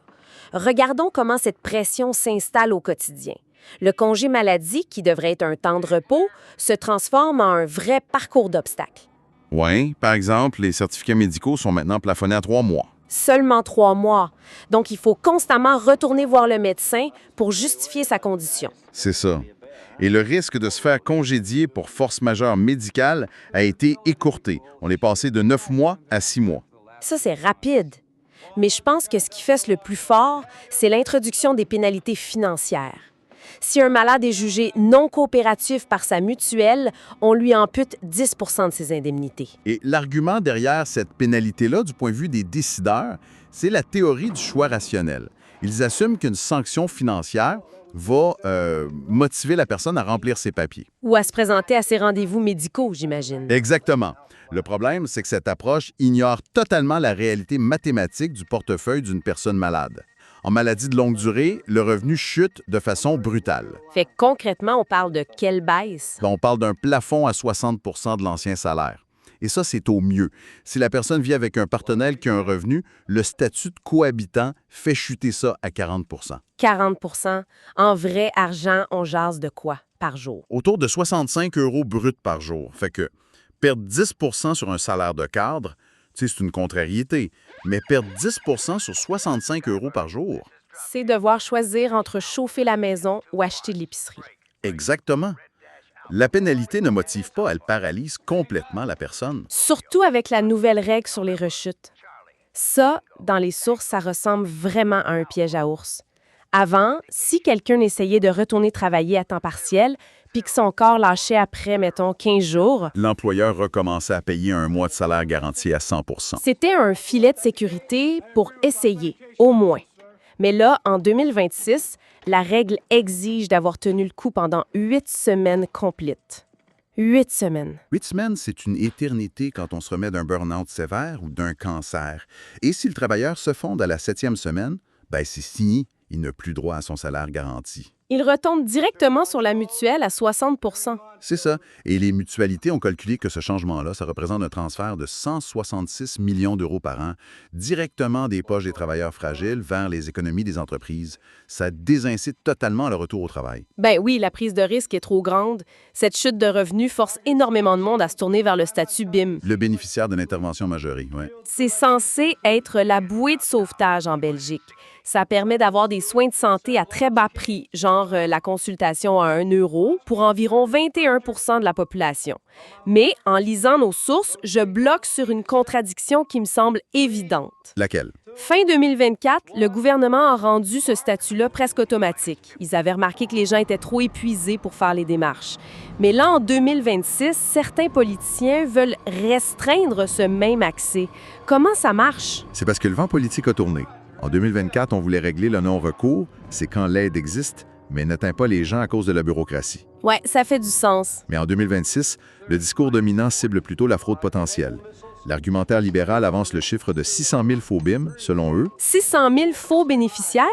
Regardons comment cette pression s'installe au quotidien. Le congé maladie, qui devrait être un temps de repos, se transforme en un vrai parcours d'obstacles. Oui, par exemple, les certificats médicaux sont maintenant plafonnés à 3 mois. Seulement 3 mois. Donc, il faut constamment retourner voir le médecin pour justifier sa condition. C'est ça. Et le risque de se faire congédier pour force majeure médicale a été écourté. On est passé de 9 mois à 6 mois. Ça, c'est rapide. Mais je pense que ce qui fait le plus fort, c'est l'introduction des pénalités financières. Si un malade est jugé non coopératif par sa mutuelle, on lui ampute 10 % de ses indemnités. Et l'argument derrière cette pénalité-là, du point de vue des décideurs, c'est la théorie du choix rationnel. Ils assument qu'une sanction financière va motiver la personne à remplir ses papiers. Ou à se présenter à ses rendez-vous médicaux, j'imagine. Exactement. Le problème, c'est que cette approche ignore totalement la réalité mathématique du portefeuille d'une personne malade. En maladie de longue durée, le revenu chute de façon brutale. Fait que concrètement, on parle de quelle baisse? On parle d'un plafond à 60 % de l'ancien salaire. Et ça, c'est au mieux. Si la personne vit avec un partenaire qui a un revenu, le statut de cohabitant fait chuter ça à 40 %. 40 %. En vrai argent, on jase de quoi par jour? Autour de 65 € brut par jour. Fait que perdre 10 % sur un salaire de cadre, tu sais, c'est une contrariété. Mais perdre 10 % sur 65 € par jour. C'est devoir choisir entre chauffer la maison ou acheter de l'épicerie. Exactement. La pénalité ne motive pas, elle paralyse complètement la personne. Surtout avec la nouvelle règle sur les rechutes. Ça, dans les sources, ça ressemble vraiment à un piège à ours. Avant, si quelqu'un essayait de retourner travailler à temps partiel, puis que son corps lâchait après, mettons, 15 jours, L'employeur recommençait à payer un mois de salaire garanti à 100 %. c'était un filet de sécurité pour essayer, au moins. Mais là, en 2026, la règle exige d'avoir tenu le coup pendant 8 semaines complètes. 8 semaines. 8 semaines, c'est une éternité quand on se remet d'un burn-out sévère ou d'un cancer. Et si le travailleur se fonde à la 7e semaine, ben c'est fini, il n'a plus droit à son salaire garanti. Il retombe directement sur la mutuelle à 60 %. C'est ça. Et les mutualités ont calculé que ce changement-là, ça représente un transfert de 166 millions d'euros par an, directement des poches des travailleurs fragiles vers les économies des entreprises. Ça désincite totalement le retour au travail. Ben oui, la prise de risque est trop grande. Cette chute de revenus force énormément de monde à se tourner vers le statut BIM. Le bénéficiaire d'une intervention majorée, oui. C'est censé être la bouée de sauvetage en Belgique. Ça permet d'avoir des soins de santé à très bas prix, genre la consultation à 1 € pour environ 21 % de la population. Mais en lisant nos sources, je bloque sur une contradiction qui me semble évidente. Laquelle? Fin 2024, le gouvernement a rendu ce statut-là presque automatique. Ils avaient remarqué que les gens étaient trop épuisés pour faire les démarches. Mais là, en 2026, certains politiciens veulent restreindre ce même accès. Comment ça marche? C'est parce que le vent politique a tourné. En 2024, on voulait régler le non-recours, c'est quand l'aide existe, mais n'atteint pas les gens à cause de la bureaucratie. Ouais, ça fait du sens. Mais en 2026, le discours dominant cible plutôt la fraude potentielle. L'argumentaire libéral avance le chiffre de 600 000 faux BIM, selon eux. 600 000 faux bénéficiaires?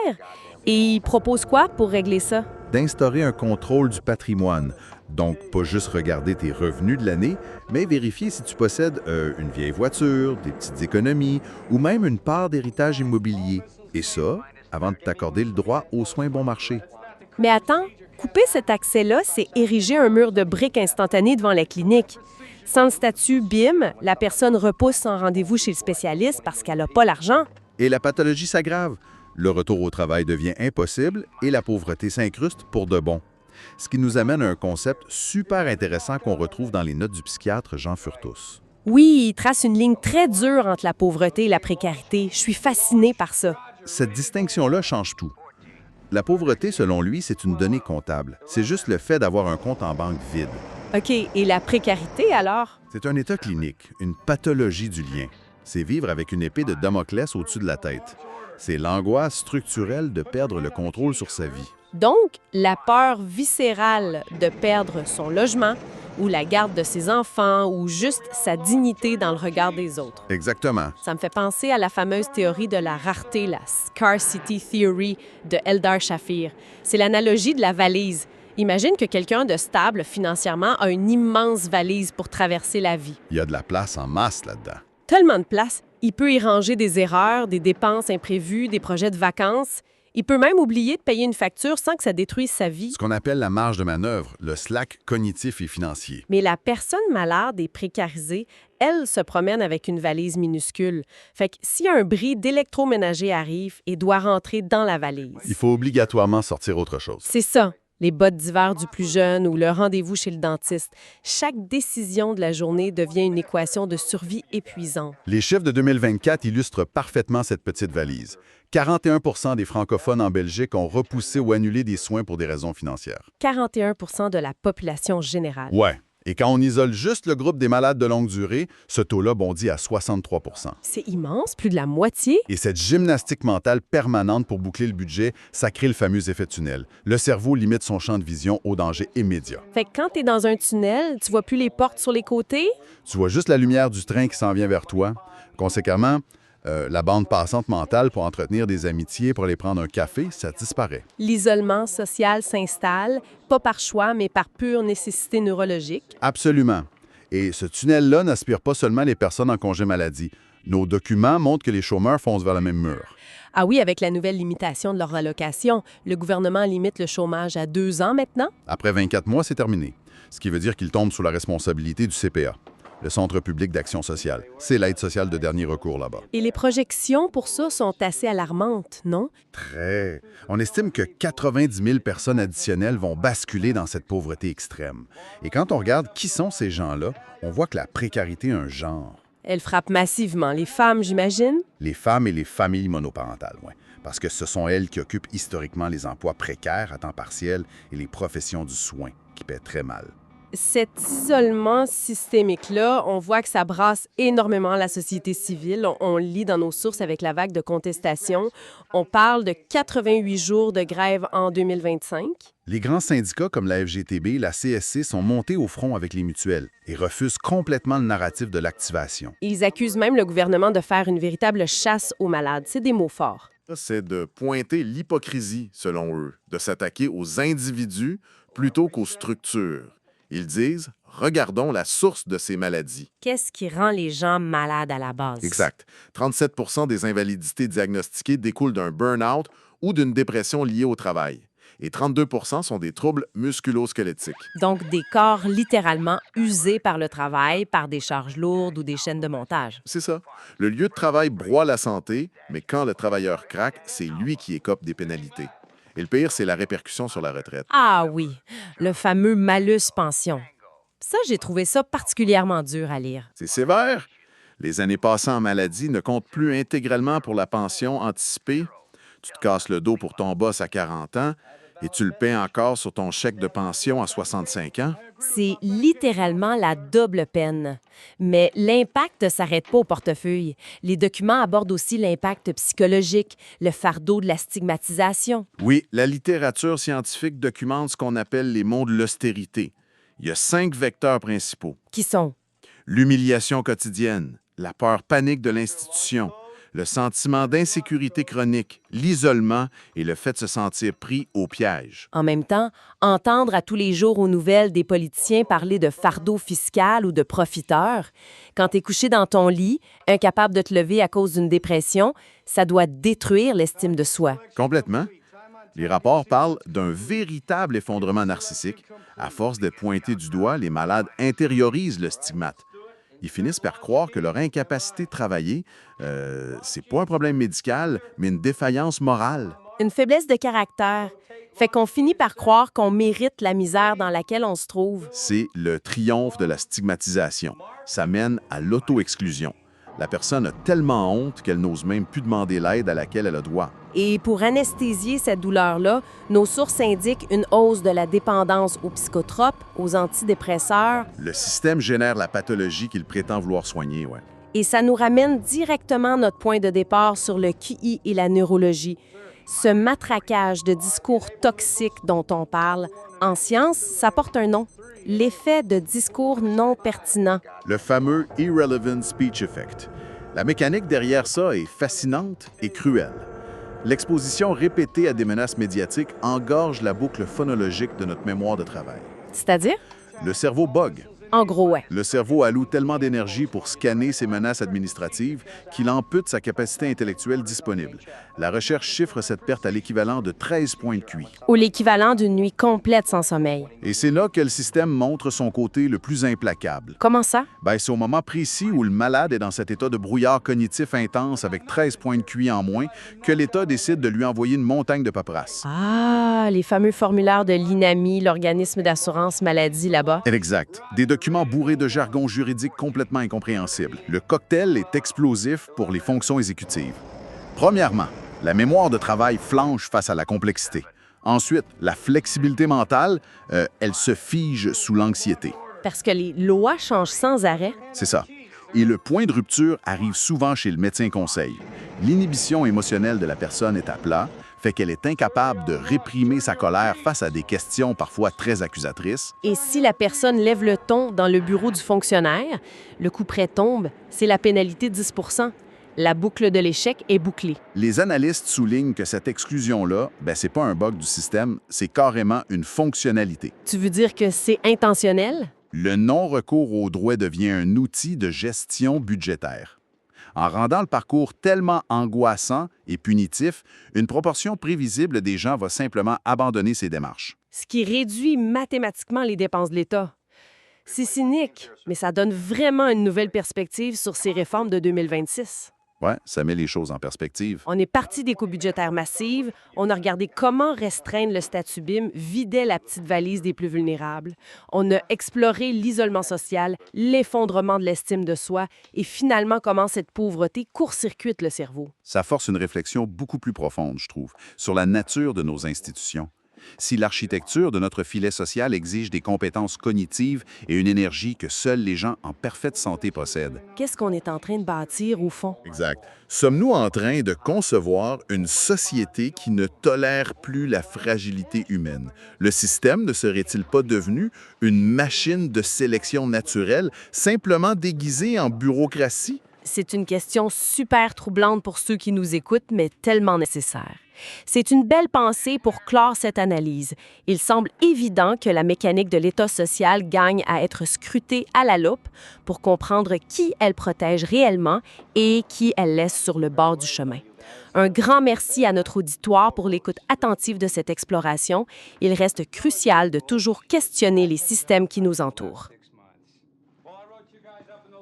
Et ils proposent quoi pour régler ça? D'instaurer un contrôle du patrimoine. Donc, pas juste regarder tes revenus de l'année, mais vérifier si tu possèdes une vieille voiture, des petites économies ou même une part d'héritage immobilier. Et ça, avant de t'accorder le droit aux soins bon marché. Mais attends, couper cet accès-là, c'est ériger un mur de briques instantané devant la clinique. Sans le statut BIM, la personne repousse son rendez-vous chez le spécialiste parce qu'elle n'a pas l'argent. Et la pathologie s'aggrave. Le retour au travail devient impossible et la pauvreté s'incruste pour de bon. Ce qui nous amène à un concept super intéressant qu'on retrouve dans les notes du psychiatre Jean Furtus. Oui, il trace une ligne très dure entre la pauvreté et la précarité. Je suis fascinée par ça. Cette distinction-là change tout. La pauvreté, selon lui, c'est une donnée comptable. C'est juste le fait d'avoir un compte en banque vide. OK, et la précarité alors? C'est un état clinique, une pathologie du lien. C'est vivre avec une épée de Damoclès au-dessus de la tête. C'est l'angoisse structurelle de perdre le contrôle sur sa vie. Donc, la peur viscérale de perdre son logement ou la garde de ses enfants ou juste sa dignité dans le regard des autres. Exactement. Ça me fait penser à la fameuse théorie de la rareté, la Scarcity Theory de Eldar Shafir. C'est l'analogie de la valise. Imagine que quelqu'un de stable financièrement a une immense valise pour traverser la vie. Il y a de la place en masse là-dedans. Tellement de place. Il peut y ranger des erreurs, des dépenses imprévues, des projets de vacances. Il peut même oublier de payer une facture sans que ça détruise sa vie. Ce qu'on appelle la marge de manœuvre, le slack cognitif et financier. Mais la personne malade et précarisée, elle se promène avec une valise minuscule. Fait que si un bris d'électroménager arrive et doit rentrer dans la valise. Il faut obligatoirement sortir autre chose. C'est ça. Les bottes d'hiver du plus jeune ou le rendez-vous chez le dentiste. Chaque décision de la journée devient une équation de survie épuisante. Les chiffres de 2024 illustrent parfaitement cette petite valise. 41 % des francophones en Belgique ont repoussé ou annulé des soins pour des raisons financières. 41 % de la population générale. Ouais. Et quand on isole juste le groupe des malades de longue durée, ce taux-là bondit à 63 %. C'est immense, plus de la moitié. Et cette gymnastique mentale permanente pour boucler le budget, ça crée le fameux effet tunnel. Le cerveau limite son champ de vision au danger immédiat. Fait que quand t'es dans un tunnel, tu vois plus les portes sur les côtés? Tu vois juste la lumière du train qui s'en vient vers toi. Conséquemment, la bande passante mentale pour entretenir des amitiés, pour aller prendre un café, ça disparaît. L'isolement social s'installe, pas par choix, mais par pure nécessité neurologique. Absolument. Et ce tunnel-là n'aspire pas seulement les personnes en congé maladie. Nos documents montrent que les chômeurs foncent vers le même mur. Ah oui, avec la nouvelle limitation de leur allocation, le gouvernement limite le chômage à 2 ans maintenant? Après 24 mois, c'est terminé. Ce qui veut dire qu'ils tombent sous la responsabilité du CPA, le Centre public d'action sociale. C'est l'aide sociale de dernier recours là-bas. Et les projections pour ça sont assez alarmantes, non? Très. On estime que 90 000 personnes additionnelles vont basculer dans cette pauvreté extrême. Et quand on regarde qui sont ces gens-là, on voit que la précarité a un genre. Elle frappe massivement les femmes, j'imagine? Les femmes et les familles monoparentales, oui. Parce que ce sont elles qui occupent historiquement les emplois précaires à temps partiel et les professions du soin, qui paient très mal. Cet isolement systémique-là, on voit que ça brasse énormément la société civile. On le lit dans nos sources avec la vague de contestation. On parle de 88 jours de grève en 2025. Les grands syndicats comme la FGTB, la CSC sont montés au front avec les mutuelles et refusent complètement le narratif de l'activation. Ils accusent même le gouvernement de faire une véritable chasse aux malades. C'est des mots forts. C'est de pointer l'hypocrisie, selon eux, de s'attaquer aux individus plutôt qu'aux structures. Ils disent « Regardons la source de ces maladies ». Qu'est-ce qui rend les gens malades à la base? Exact. 37 % des invalidités diagnostiquées découlent d'un burn-out ou d'une dépression liée au travail. Et 32 % sont des troubles musculo-squelettiques. Donc des corps littéralement usés par le travail, par des charges lourdes ou des chaînes de montage. C'est ça. Le lieu de travail broie la santé, mais quand le travailleur craque, c'est lui qui écope des pénalités. Et le pire, c'est la répercussion sur la retraite. Ah oui, le fameux malus pension. Ça, j'ai trouvé ça particulièrement dur à lire. C'est sévère. Les années passées en maladie ne comptent plus intégralement pour la pension anticipée. Tu te casses le dos pour ton boss à 40 ans et tu le paies encore sur ton chèque de pension à 65 ans. C'est littéralement la double peine. Mais l'impact ne s'arrête pas au portefeuille. Les documents abordent aussi l'impact psychologique, le fardeau de la stigmatisation. Oui, la littérature scientifique documente ce qu'on appelle les maux de l'austérité. Il y a 5 vecteurs principaux. Qui sont? L'humiliation quotidienne, la peur panique de l'institution, le sentiment d'insécurité chronique, l'isolement et le fait de se sentir pris au piège. En même temps, entendre à tous les jours aux nouvelles des politiciens parler de fardeau fiscal ou de profiteurs, quand tu es couché dans ton lit, incapable de te lever à cause d'une dépression, ça doit détruire l'estime de soi. Complètement. Les rapports parlent d'un véritable effondrement narcissique. À force d'être pointés du doigt, les malades intériorisent le stigmate. Ils finissent par croire que leur incapacité de travailler, c'est pas un problème médical, mais une défaillance morale. Une faiblesse de caractère. Fait qu'on finit par croire qu'on mérite la misère dans laquelle on se trouve. C'est le triomphe de la stigmatisation. Ça mène à l'auto-exclusion. La personne a tellement honte qu'elle n'ose même plus demander l'aide à laquelle elle a droit. Et pour anesthésier cette douleur-là, nos sources indiquent une hausse de la dépendance aux psychotropes, aux antidépresseurs. Le système génère la pathologie qu'il prétend vouloir soigner, ouais. Et ça nous ramène directement à notre point de départ sur le QI et la neurologie. Ce matraquage de discours toxiques dont on parle, en science, ça porte un nom. L'effet de discours non pertinents. Le fameux « Irrelevant Speech Effect ». La mécanique derrière ça est fascinante et cruelle. L'exposition répétée à des menaces médiatiques engorge la boucle phonologique de notre mémoire de travail. C'est-à-dire? Le cerveau bug. En gros, ouais. Le cerveau alloue tellement d'énergie pour scanner ces menaces administratives qu'il ampute sa capacité intellectuelle disponible. La recherche chiffre cette perte à l'équivalent de 13 points de QI. Ou l'équivalent d'une nuit complète sans sommeil. Et c'est là que le système montre son côté le plus implacable. Comment ça? C'est au moment précis où le malade est dans cet état de brouillard cognitif intense avec 13 points de QI en moins que l'État décide de lui envoyer une montagne de paperasse. Ah, les fameux formulaires de l'INAMI, l'organisme d'assurance maladie là-bas. Exact. Des documents bourrés de jargon juridique complètement incompréhensible. Le cocktail est explosif pour les fonctions exécutives. Premièrement, la mémoire de travail flanche face à la complexité. Ensuite, la flexibilité mentale, elle se fige sous l'anxiété. Parce que les lois changent sans arrêt. C'est ça. Et le point de rupture arrive souvent chez le médecin conseil. L'inhibition émotionnelle de la personne est à plat, fait qu'elle est incapable de réprimer sa colère face à des questions parfois très accusatrices. Et si la personne lève le ton dans le bureau du fonctionnaire, le couperet tombe, c'est la pénalité 10 %. La boucle de l'échec est bouclée. Les analystes soulignent que cette exclusion-là, c'est pas un bug du système, c'est carrément une fonctionnalité. Tu veux dire que c'est intentionnel? Le non-recours aux droits devient un outil de gestion budgétaire. En rendant le parcours tellement angoissant et punitif, une proportion prévisible des gens va simplement abandonner ces démarches. Ce qui réduit mathématiquement les dépenses de l'État. C'est cynique, mais ça donne vraiment une nouvelle perspective sur ces réformes de 2026. Ouais, ça met les choses en perspective. On est parti des coupes budgétaires massives, on a regardé comment restreindre le statut BIM vidait la petite valise des plus vulnérables. On a exploré l'isolement social, l'effondrement de l'estime de soi et finalement comment cette pauvreté court-circuite le cerveau. Ça force une réflexion beaucoup plus profonde, je trouve, sur la nature de nos institutions. Si l'architecture de notre filet social exige des compétences cognitives et une énergie que seuls les gens en parfaite santé possèdent. Qu'est-ce qu'on est en train de bâtir au fond? Exact. Sommes-nous en train de concevoir une société qui ne tolère plus la fragilité humaine? Le système ne serait-il pas devenu une machine de sélection naturelle simplement déguisée en bureaucratie? C'est une question super troublante pour ceux qui nous écoutent, mais tellement nécessaire. C'est une belle pensée pour clore cette analyse. Il semble évident que la mécanique de l'État social gagne à être scrutée à la loupe pour comprendre qui elle protège réellement et qui elle laisse sur le bord du chemin. Un grand merci à notre auditoire pour l'écoute attentive de cette exploration. Il reste crucial de toujours questionner les systèmes qui nous entourent.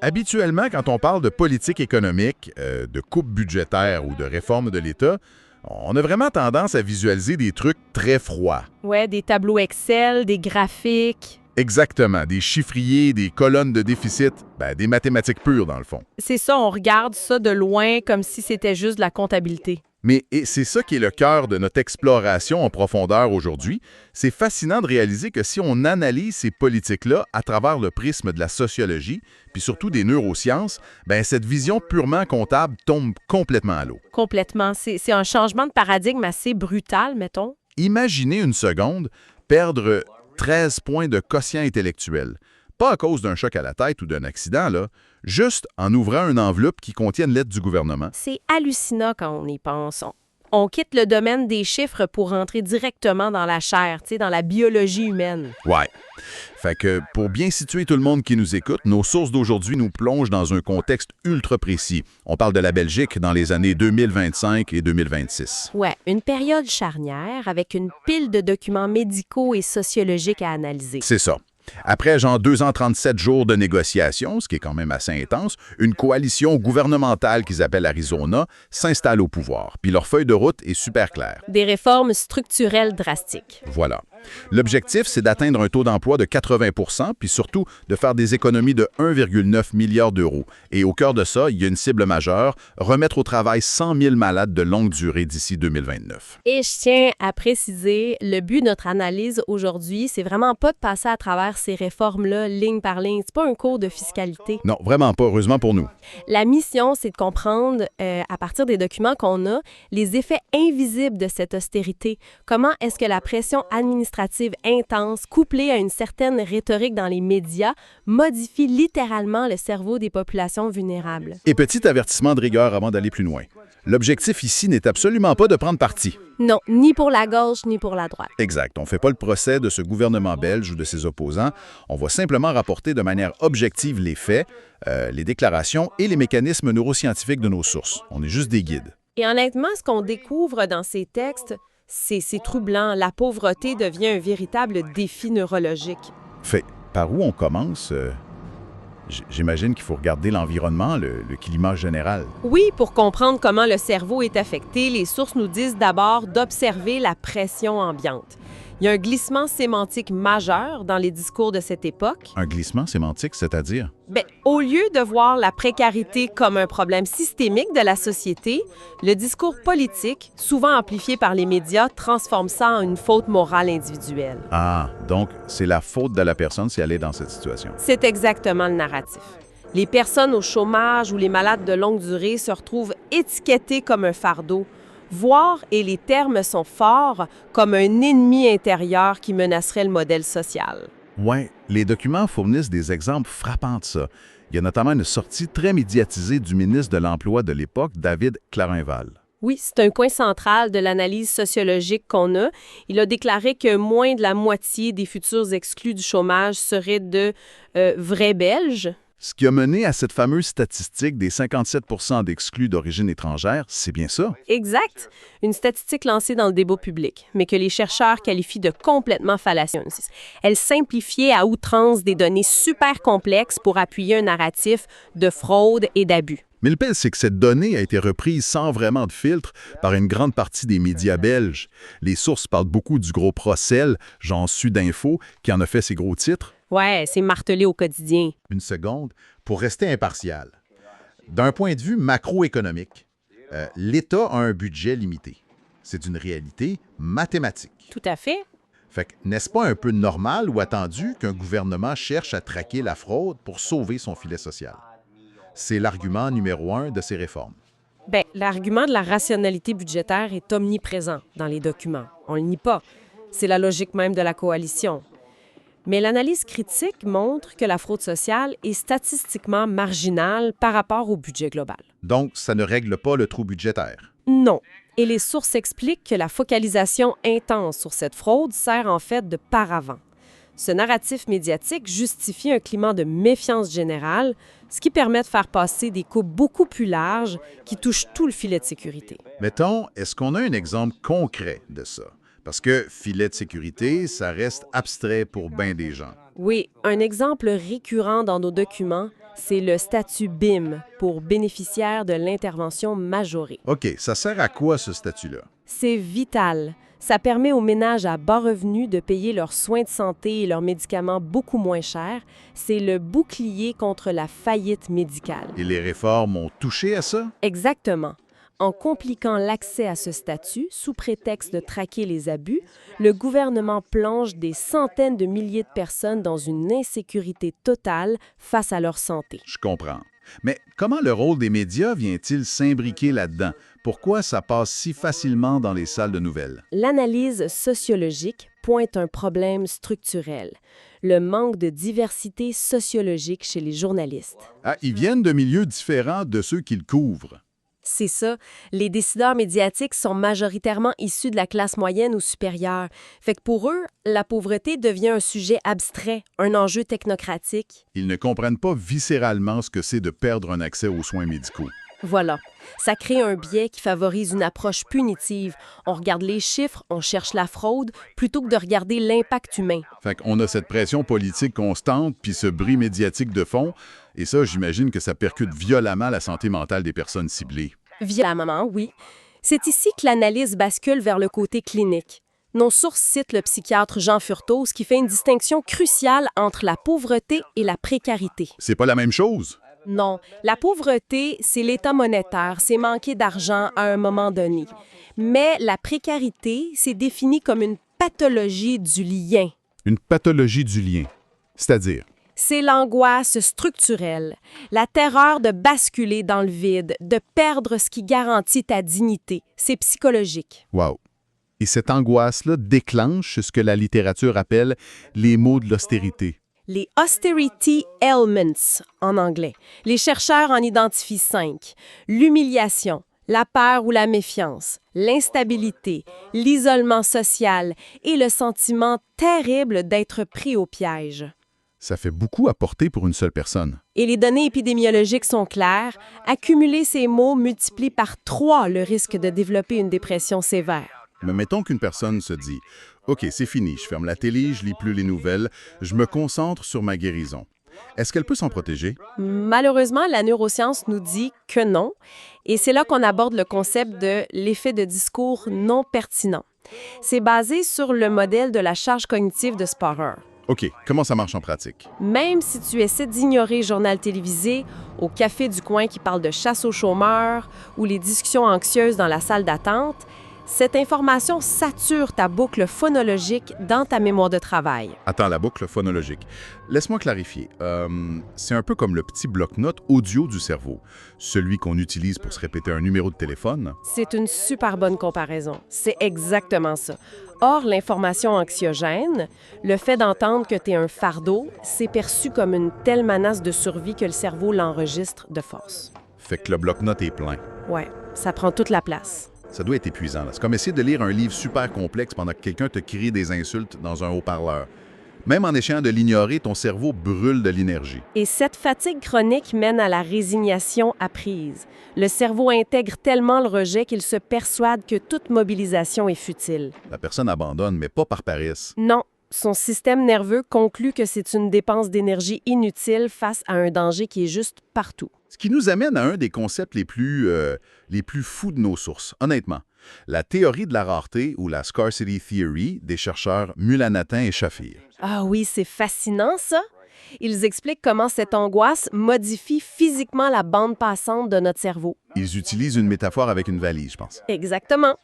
Habituellement, quand on parle de politique économique, de coupe budgétaire ou de réforme de l'État, on a vraiment tendance à visualiser des trucs très froids. Ouais, des tableaux Excel, des graphiques. Exactement, des chiffriers, des colonnes de déficit, des mathématiques pures dans le fond. C'est ça, on regarde ça de loin comme si c'était juste de la comptabilité. Mais c'est ça qui est le cœur de notre exploration en profondeur aujourd'hui. C'est fascinant de réaliser que si on analyse ces politiques-là à travers le prisme de la sociologie, puis surtout des neurosciences, cette vision purement comptable tombe complètement à l'eau. Complètement. C'est un changement de paradigme assez brutal, mettons. Imaginez une seconde perdre 13 points de quotient intellectuel. Pas à cause d'un choc à la tête ou d'un accident, là, juste en ouvrant une enveloppe qui contient une lettre du gouvernement. C'est hallucinant quand on y pense. On quitte le domaine des chiffres pour rentrer directement dans la chair, dans la biologie humaine. Ouais. Fait que pour bien situer tout le monde qui nous écoute, nos sources d'aujourd'hui nous plongent dans un contexte ultra précis. On parle de la Belgique dans les années 2025 et 2026. Ouais, une période charnière avec une pile de documents médicaux et sociologiques à analyser. C'est ça. Après 237 jours de négociations, ce qui est quand même assez intense, une coalition gouvernementale qu'ils appellent Arizona s'installe au pouvoir. Puis leur feuille de route est super claire. Des réformes structurelles drastiques. Voilà. L'objectif, c'est d'atteindre un taux d'emploi de 80 %, puis surtout de faire des économies de 1,9 milliard d'euros. Et au cœur de ça, il y a une cible majeure, remettre au travail 100 000 malades de longue durée d'ici 2029. Et je tiens à préciser, le but de notre analyse aujourd'hui, c'est vraiment pas de passer à travers ces réformes-là ligne par ligne. C'est pas un cours de fiscalité. Non, vraiment pas, heureusement pour nous. La mission, c'est de comprendre, à partir des documents qu'on a, les effets invisibles de cette austérité. Comment est-ce que la pression administrative intense, couplée à une certaine rhétorique dans les médias, modifie littéralement le cerveau des populations vulnérables. Et petit avertissement de rigueur avant d'aller plus loin. L'objectif ici n'est absolument pas de prendre parti. Non, ni pour la gauche, ni pour la droite. Exact. On ne fait pas le procès de ce gouvernement belge ou de ses opposants. On va simplement rapporter de manière objective les faits, les déclarations et les mécanismes neuroscientifiques de nos sources. On est juste des guides. Et honnêtement, ce qu'on découvre dans ces textes, c'est troublant. La pauvreté devient un véritable défi neurologique. Fait, par où on commence? J'imagine qu'il faut regarder l'environnement, le climat général. Oui, pour comprendre comment le cerveau est affecté, les sources nous disent d'abord d'observer la pression ambiante. Il y a un glissement sémantique majeur dans les discours de cette époque. Un glissement sémantique, c'est-à-dire? Bien, au lieu de voir la précarité comme un problème systémique de la société, le discours politique, souvent amplifié par les médias, transforme ça en une faute morale individuelle. Ah, donc c'est la faute de la personne si elle est dans cette situation. C'est exactement le narratif. Les personnes au chômage ou les malades de longue durée se retrouvent étiquetées comme un fardeau, voire, et les termes sont forts, comme un ennemi intérieur qui menacerait le modèle social. Oui, les documents fournissent des exemples frappants de ça. Il y a notamment une sortie très médiatisée du ministre de l'Emploi de l'époque, David Clarinval. Oui, c'est un point central de l'analyse sociologique qu'on a. Il a déclaré que moins de la moitié des futurs exclus du chômage seraient de vrais Belges. Ce qui a mené à cette fameuse statistique des 57 % d'exclus d'origine étrangère, c'est bien ça? Exact. Une statistique lancée dans le débat public, mais que les chercheurs qualifient de complètement fallacieuse. Elle simplifiait à outrance des données super complexes pour appuyer un narratif de fraude et d'abus. Mais le pire, c'est que cette donnée a été reprise sans vraiment de filtre par une grande partie des médias belges. Les sources parlent beaucoup du gros procès, genre Sudinfo, qui en a fait ses gros titres. Ouais, c'est martelé au quotidien. Une seconde, pour rester impartial. D'un point de vue macroéconomique, l'État a un budget limité. C'est une réalité mathématique. Tout à fait. Fait que n'est-ce pas un peu normal ou attendu qu'un gouvernement cherche à traquer la fraude pour sauver son filet social? C'est l'argument numéro 1 de ces réformes. Bien, l'argument de la rationalité budgétaire est omniprésent dans les documents. On ne le nie pas. C'est la logique même de la coalition. Mais l'analyse critique montre que la fraude sociale est statistiquement marginale par rapport au budget global. Donc, ça ne règle pas le trou budgétaire. Non. Et les sources expliquent que la focalisation intense sur cette fraude sert en fait de paravent. Ce narratif médiatique justifie un climat de méfiance générale, ce qui permet de faire passer des coupes beaucoup plus larges qui touchent tout le filet de sécurité. Mettons, est-ce qu'on a un exemple concret de ça? Parce que filet de sécurité, ça reste abstrait pour bien des gens. Oui, un exemple récurrent dans nos documents, c'est le statut BIM pour bénéficiaire de l'intervention majorée. OK, ça sert à quoi ce statut-là? C'est vital. Ça permet aux ménages à bas revenus de payer leurs soins de santé et leurs médicaments beaucoup moins chers. C'est le bouclier contre la faillite médicale. Et les réformes ont touché à ça? Exactement. En compliquant l'accès à ce statut, sous prétexte de traquer les abus, le gouvernement plonge des centaines de milliers de personnes dans une insécurité totale face à leur santé. Je comprends. Mais comment le rôle des médias vient-il s'imbriquer là-dedans? Pourquoi ça passe si facilement dans les salles de nouvelles? L'analyse sociologique pointe un problème structurel, le manque de diversité sociologique chez les journalistes. Ah, ils viennent de milieux différents de ceux qu'ils couvrent. C'est ça. Les décideurs médiatiques sont majoritairement issus de la classe moyenne ou supérieure. Fait que pour eux, la pauvreté devient un sujet abstrait, un enjeu technocratique. Ils ne comprennent pas viscéralement ce que c'est de perdre un accès aux soins médicaux. Voilà. Ça crée un biais qui favorise une approche punitive. On regarde les chiffres, on cherche la fraude, plutôt que de regarder l'impact humain. Fait qu'on a cette pression politique constante, puis ce bruit médiatique de fond, et ça, j'imagine que ça percute violemment la santé mentale des personnes ciblées. Violemment, oui. C'est ici que l'analyse bascule vers le côté clinique. Nos sources citent le psychiatre Jean Furtos qui fait une distinction cruciale entre la pauvreté et la précarité. C'est pas la même chose? Non, la pauvreté, c'est l'état monétaire, c'est manquer d'argent à un moment donné. Mais la précarité, c'est défini comme une pathologie du lien. Une pathologie du lien, c'est-à-dire? C'est l'angoisse structurelle, la terreur de basculer dans le vide, de perdre ce qui garantit ta dignité. C'est psychologique. Wow. Et cette angoisse-là déclenche ce que la littérature appelle les maux de l'austérité. Les austerity ailments, en anglais. Les chercheurs en identifient 5. L'humiliation, la peur ou la méfiance, l'instabilité, l'isolement social et le sentiment terrible d'être pris au piège. Ça fait beaucoup à porter pour une seule personne. Et les données épidémiologiques sont claires. Accumuler ces maux multiplie par 3 le risque de développer une dépression sévère. Mais mettons qu'une personne se dit « OK, c'est fini, je ferme la télé, je lis plus les nouvelles, je me concentre sur ma guérison. » Est-ce qu'elle peut s'en protéger? Malheureusement, la neuroscience nous dit que non. Et c'est là qu'on aborde le concept de l'effet de discours non pertinent. C'est basé sur le modèle de la charge cognitive de Sporer. OK, comment ça marche en pratique? Même si tu essaies d'ignorer le journal télévisé, au café du coin qui parle de chasse aux chômeurs ou les discussions anxieuses dans la salle d'attente, cette information sature ta boucle phonologique dans ta mémoire de travail. Attends, la boucle phonologique. Laisse-moi clarifier. C'est un peu comme le petit bloc-notes audio du cerveau, celui qu'on utilise pour se répéter un numéro de téléphone. C'est une super bonne comparaison. C'est exactement ça. Or, l'information anxiogène, le fait d'entendre que tu es un fardeau, c'est perçu comme une telle menace de survie que le cerveau l'enregistre de force. Fait que le bloc-notes est plein. Ouais, ça prend toute la place. Ça doit être épuisant, là. C'est comme essayer de lire un livre super complexe pendant que quelqu'un te crie des insultes dans un haut-parleur. Même en essayant de l'ignorer, ton cerveau brûle de l'énergie. Et cette fatigue chronique mène à la résignation apprise. Le cerveau intègre tellement le rejet qu'il se persuade que toute mobilisation est futile. La personne abandonne, mais pas par paresse. Non, son système nerveux conclut que c'est une dépense d'énergie inutile face à un danger qui est juste partout. Ce qui nous amène à un des concepts les plus fous de nos sources, honnêtement. La théorie de la rareté ou la scarcity theory des chercheurs Mulanathan et Shafir. Ah oui, c'est fascinant ça! Ils expliquent comment cette angoisse modifie physiquement la bande passante de notre cerveau. Ils utilisent une métaphore avec une valise, je pense. Exactement.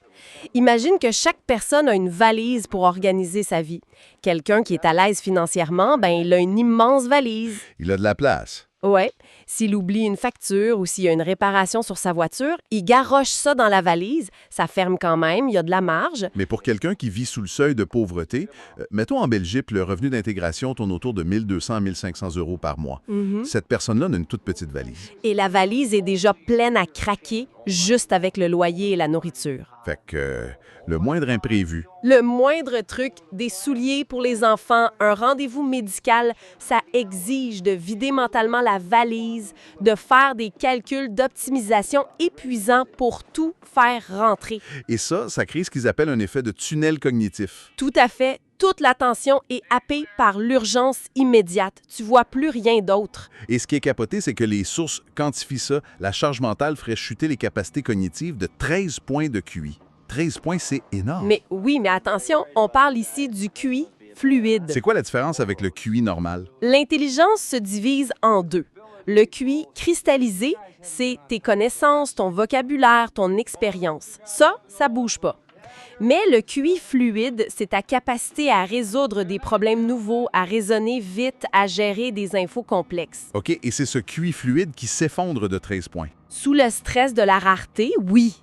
Imagine que chaque personne a une valise pour organiser sa vie. Quelqu'un qui est à l'aise financièrement, il a une immense valise. Il a de la place. Ouais. S'il oublie une facture ou s'il y a une réparation sur sa voiture, il garoche ça dans la valise. Ça ferme quand même, il y a de la marge. Mais pour quelqu'un qui vit sous le seuil de pauvreté, mettons en Belgique, le revenu d'intégration tourne autour de 1 200 à 1 500 € par mois. Cette personne-là a une toute petite valise. Et la valise est déjà pleine à craquer juste avec le loyer et la nourriture. Fait que le moindre imprévu. Le moindre truc, des souliers pour les enfants, un rendez-vous médical, ça exige de vider mentalement la valise, de faire des calculs d'optimisation épuisants pour tout faire rentrer. Et ça crée ce qu'ils appellent un effet de tunnel cognitif. Tout à fait. Toute l'attention est happée par l'urgence immédiate. Tu vois plus rien d'autre. Et ce qui est capoté, c'est que les sources quantifient ça. La charge mentale ferait chuter les capacités cognitives de 13 points de QI. 13 points, c'est énorme. Mais oui, mais attention, on parle ici du QI fluide. C'est quoi la différence avec le QI normal? L'intelligence se divise en deux. Le QI cristallisé, c'est tes connaissances, ton vocabulaire, ton expérience. Ça bouge pas. Mais le QI fluide, c'est ta capacité à résoudre des problèmes nouveaux, à raisonner vite, à gérer des infos complexes. OK, et c'est ce QI fluide qui s'effondre de 13 points. Sous le stress de la rareté, oui.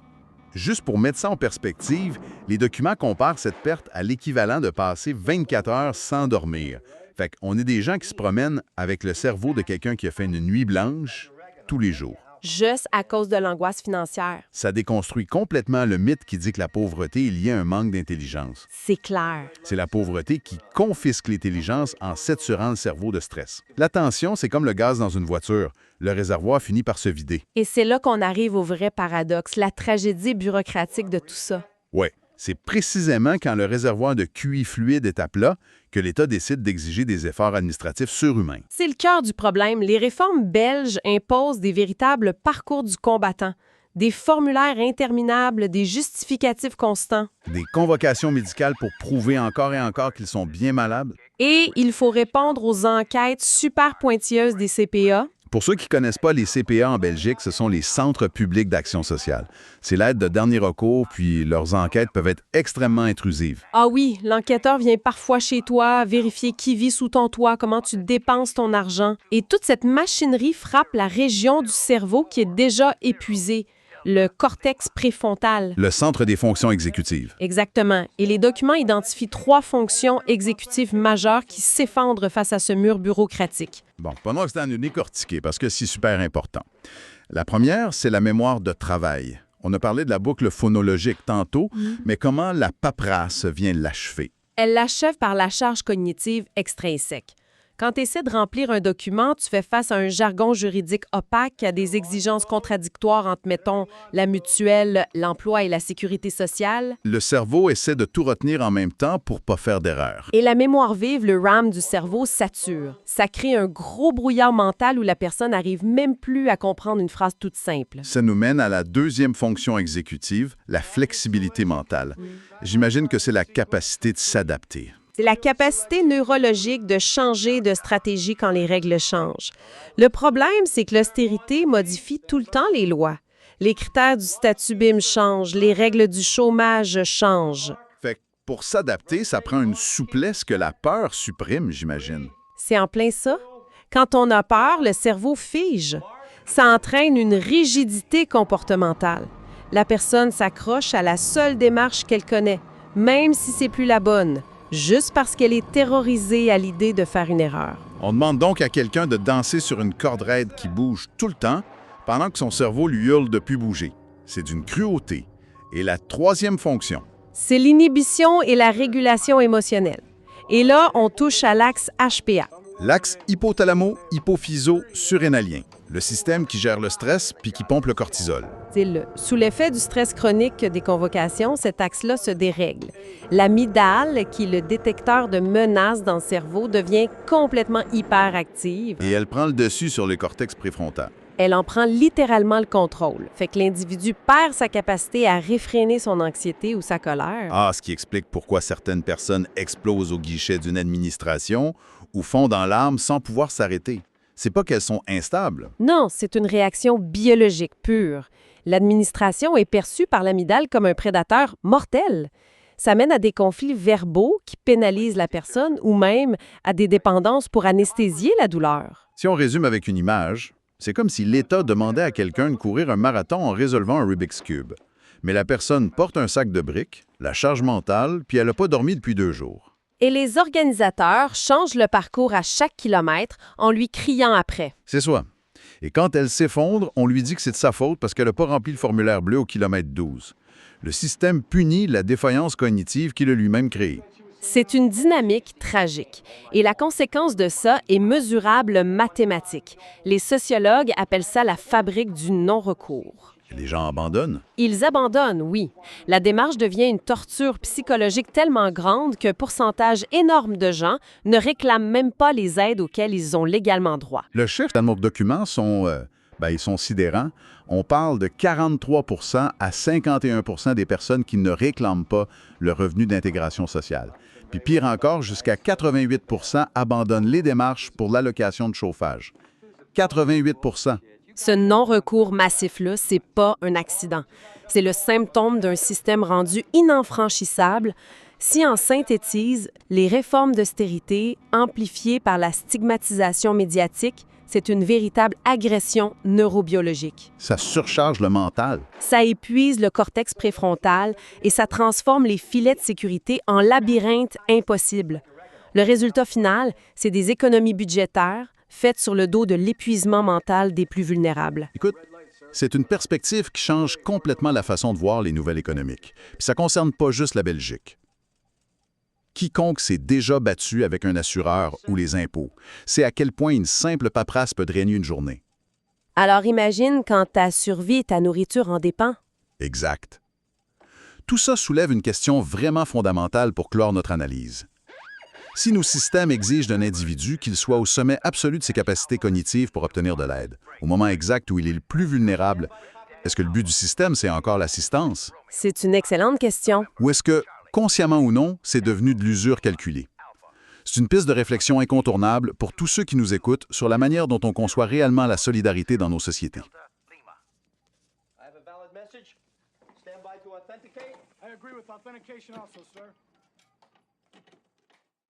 Juste pour mettre ça en perspective, les documents comparent cette perte à l'équivalent de passer 24 heures sans dormir. Fait qu'on est des gens qui se promènent avec le cerveau de quelqu'un qui a fait une nuit blanche tous les jours. Juste à cause de l'angoisse financière. Ça déconstruit complètement le mythe qui dit que la pauvreté est liée à un manque d'intelligence. C'est clair. C'est la pauvreté qui confisque l'intelligence en saturant le cerveau de stress. L'attention, c'est comme le gaz dans une voiture. Le réservoir finit par se vider. Et c'est là qu'on arrive au vrai paradoxe, la tragédie bureaucratique de tout ça. Ouais. C'est précisément quand le réservoir de QI fluide est à plat que l'État décide d'exiger des efforts administratifs surhumains. C'est le cœur du problème. Les réformes belges imposent des véritables parcours du combattant, des formulaires interminables, des justificatifs constants. Des convocations médicales pour prouver encore et encore qu'ils sont bien malades. Et il faut répondre aux enquêtes super pointilleuses des CPA. Pour ceux qui ne connaissent pas les CPA en Belgique, ce sont les centres publics d'action sociale. C'est l'aide de dernier recours, puis leurs enquêtes peuvent être extrêmement intrusives. Ah oui, l'enquêteur vient parfois chez toi, vérifier qui vit sous ton toit, comment tu dépenses ton argent. Et toute cette machinerie frappe la région du cerveau qui est déjà épuisée, le cortex préfrontal. Le centre des fonctions exécutives. Exactement. Et les documents identifient 3 fonctions exécutives majeures qui s'effondrent face à ce mur bureaucratique. Bon, pendant que c'est à nous décortiquer, parce que c'est super important. La première, c'est la mémoire de travail. On a parlé de la boucle phonologique tantôt, mais comment la paperasse vient l'achever? Elle l'achève par la charge cognitive extrinsèque. Quand tu essaies de remplir un document, tu fais face à un jargon juridique opaque, à des exigences contradictoires entre, mettons, la mutuelle, l'emploi et la sécurité sociale. Le cerveau essaie de tout retenir en même temps pour pas faire d'erreur. Et la mémoire vive, le RAM du cerveau, sature. Ça crée un gros brouillard mental où la personne n'arrive même plus à comprendre une phrase toute simple. Ça nous mène à la deuxième fonction exécutive, la flexibilité mentale. J'imagine que c'est la capacité de s'adapter. C'est la capacité neurologique de changer de stratégie quand les règles changent. Le problème, c'est que l'austérité modifie tout le temps les lois. Les critères du statut BIM changent, les règles du chômage changent. Fait que pour s'adapter, ça prend une souplesse que la peur supprime, j'imagine. C'est en plein ça. Quand on a peur, le cerveau fige. Ça entraîne une rigidité comportementale. La personne s'accroche à la seule démarche qu'elle connaît, même si c'est plus la bonne, juste parce qu'elle est terrorisée à l'idée de faire une erreur. On demande donc à quelqu'un de danser sur une corde raide qui bouge tout le temps, pendant que son cerveau lui hurle de plus bouger. C'est d'une cruauté. Et la troisième fonction. C'est l'inhibition et la régulation émotionnelle. Et là, on touche à l'axe HPA. L'axe hypothalamo-hypophyso-surrénalien, le système qui gère le stress puis qui pompe le cortisol. Sous l'effet du stress chronique des convocations, cet axe-là se dérègle. L'amygdale, qui est le détecteur de menaces dans le cerveau, devient complètement hyperactive. Et elle prend le dessus sur le cortex préfrontal. Elle en prend littéralement le contrôle. Fait que l'individu perd sa capacité à réfréner son anxiété ou sa colère. Ah, ce qui explique pourquoi certaines personnes explosent au guichet d'une administration ou fondent dans l'arme sans pouvoir s'arrêter. C'est pas qu'elles sont instables. Non, c'est une réaction biologique pure. L'administration est perçue par l'amygdale comme un prédateur mortel. Ça mène à des conflits verbaux qui pénalisent la personne ou même à des dépendances pour anesthésier la douleur. Si on résume avec une image, c'est comme si l'État demandait à quelqu'un de courir un marathon en résolvant un Rubik's Cube. Mais la personne porte un sac de briques, la charge mentale, puis elle n'a pas dormi depuis 2 jours. Et les organisateurs changent le parcours à chaque kilomètre en lui criant après. C'est ça. Et quand elle s'effondre, on lui dit que c'est de sa faute parce qu'elle n'a pas rempli le formulaire bleu au kilomètre 12. Le système punit la défaillance cognitive qu'il a lui-même créée. C'est une dynamique tragique. Et la conséquence de ça est mesurable mathématique. Les sociologues appellent ça la fabrique du non-recours. Les gens abandonnent? Ils abandonnent, oui. La démarche devient une torture psychologique tellement grande qu'un pourcentage énorme de gens ne réclament même pas les aides auxquelles ils ont légalement droit. Le chiffre dans nos documents ils sont sidérants. On parle de 43 à 51 des personnes qui ne réclament pas le revenu d'intégration sociale. Puis pire encore, jusqu'à 88 abandonnent les démarches pour l'allocation de chauffage. 88 Ce non-recours massif-là, c'est pas un accident. C'est le symptôme d'un système rendu inenfranchissable. Si on synthétise, les réformes d'austérité, amplifiées par la stigmatisation médiatique, c'est une véritable agression neurobiologique. Ça surcharge le mental. Ça épuise le cortex préfrontal et ça transforme les filets de sécurité en labyrinthe impossible. Le résultat final, c'est des économies budgétaires faites sur le dos de l'épuisement mental des plus vulnérables. Écoute, c'est une perspective qui change complètement la façon de voir les nouvelles économiques. Puis ça ne concerne pas juste la Belgique. Quiconque s'est déjà battu avec un assureur ou les impôts sait à quel point une simple paperasse peut drainer une journée. Alors imagine quand ta survie et ta nourriture en dépendent. Exact. Tout ça soulève une question vraiment fondamentale pour clore notre analyse. Si nos systèmes exigent d'un individu qu'il soit au sommet absolu de ses capacités cognitives pour obtenir de l'aide, au moment exact où il est le plus vulnérable, est-ce que le but du système, c'est encore l'assistance? C'est une excellente question. Ou est-ce que, consciemment ou non, c'est devenu de l'usure calculée? C'est une piste de réflexion incontournable pour tous ceux qui nous écoutent sur la manière dont on conçoit réellement la solidarité dans nos sociétés. I agree with authentication also, sir.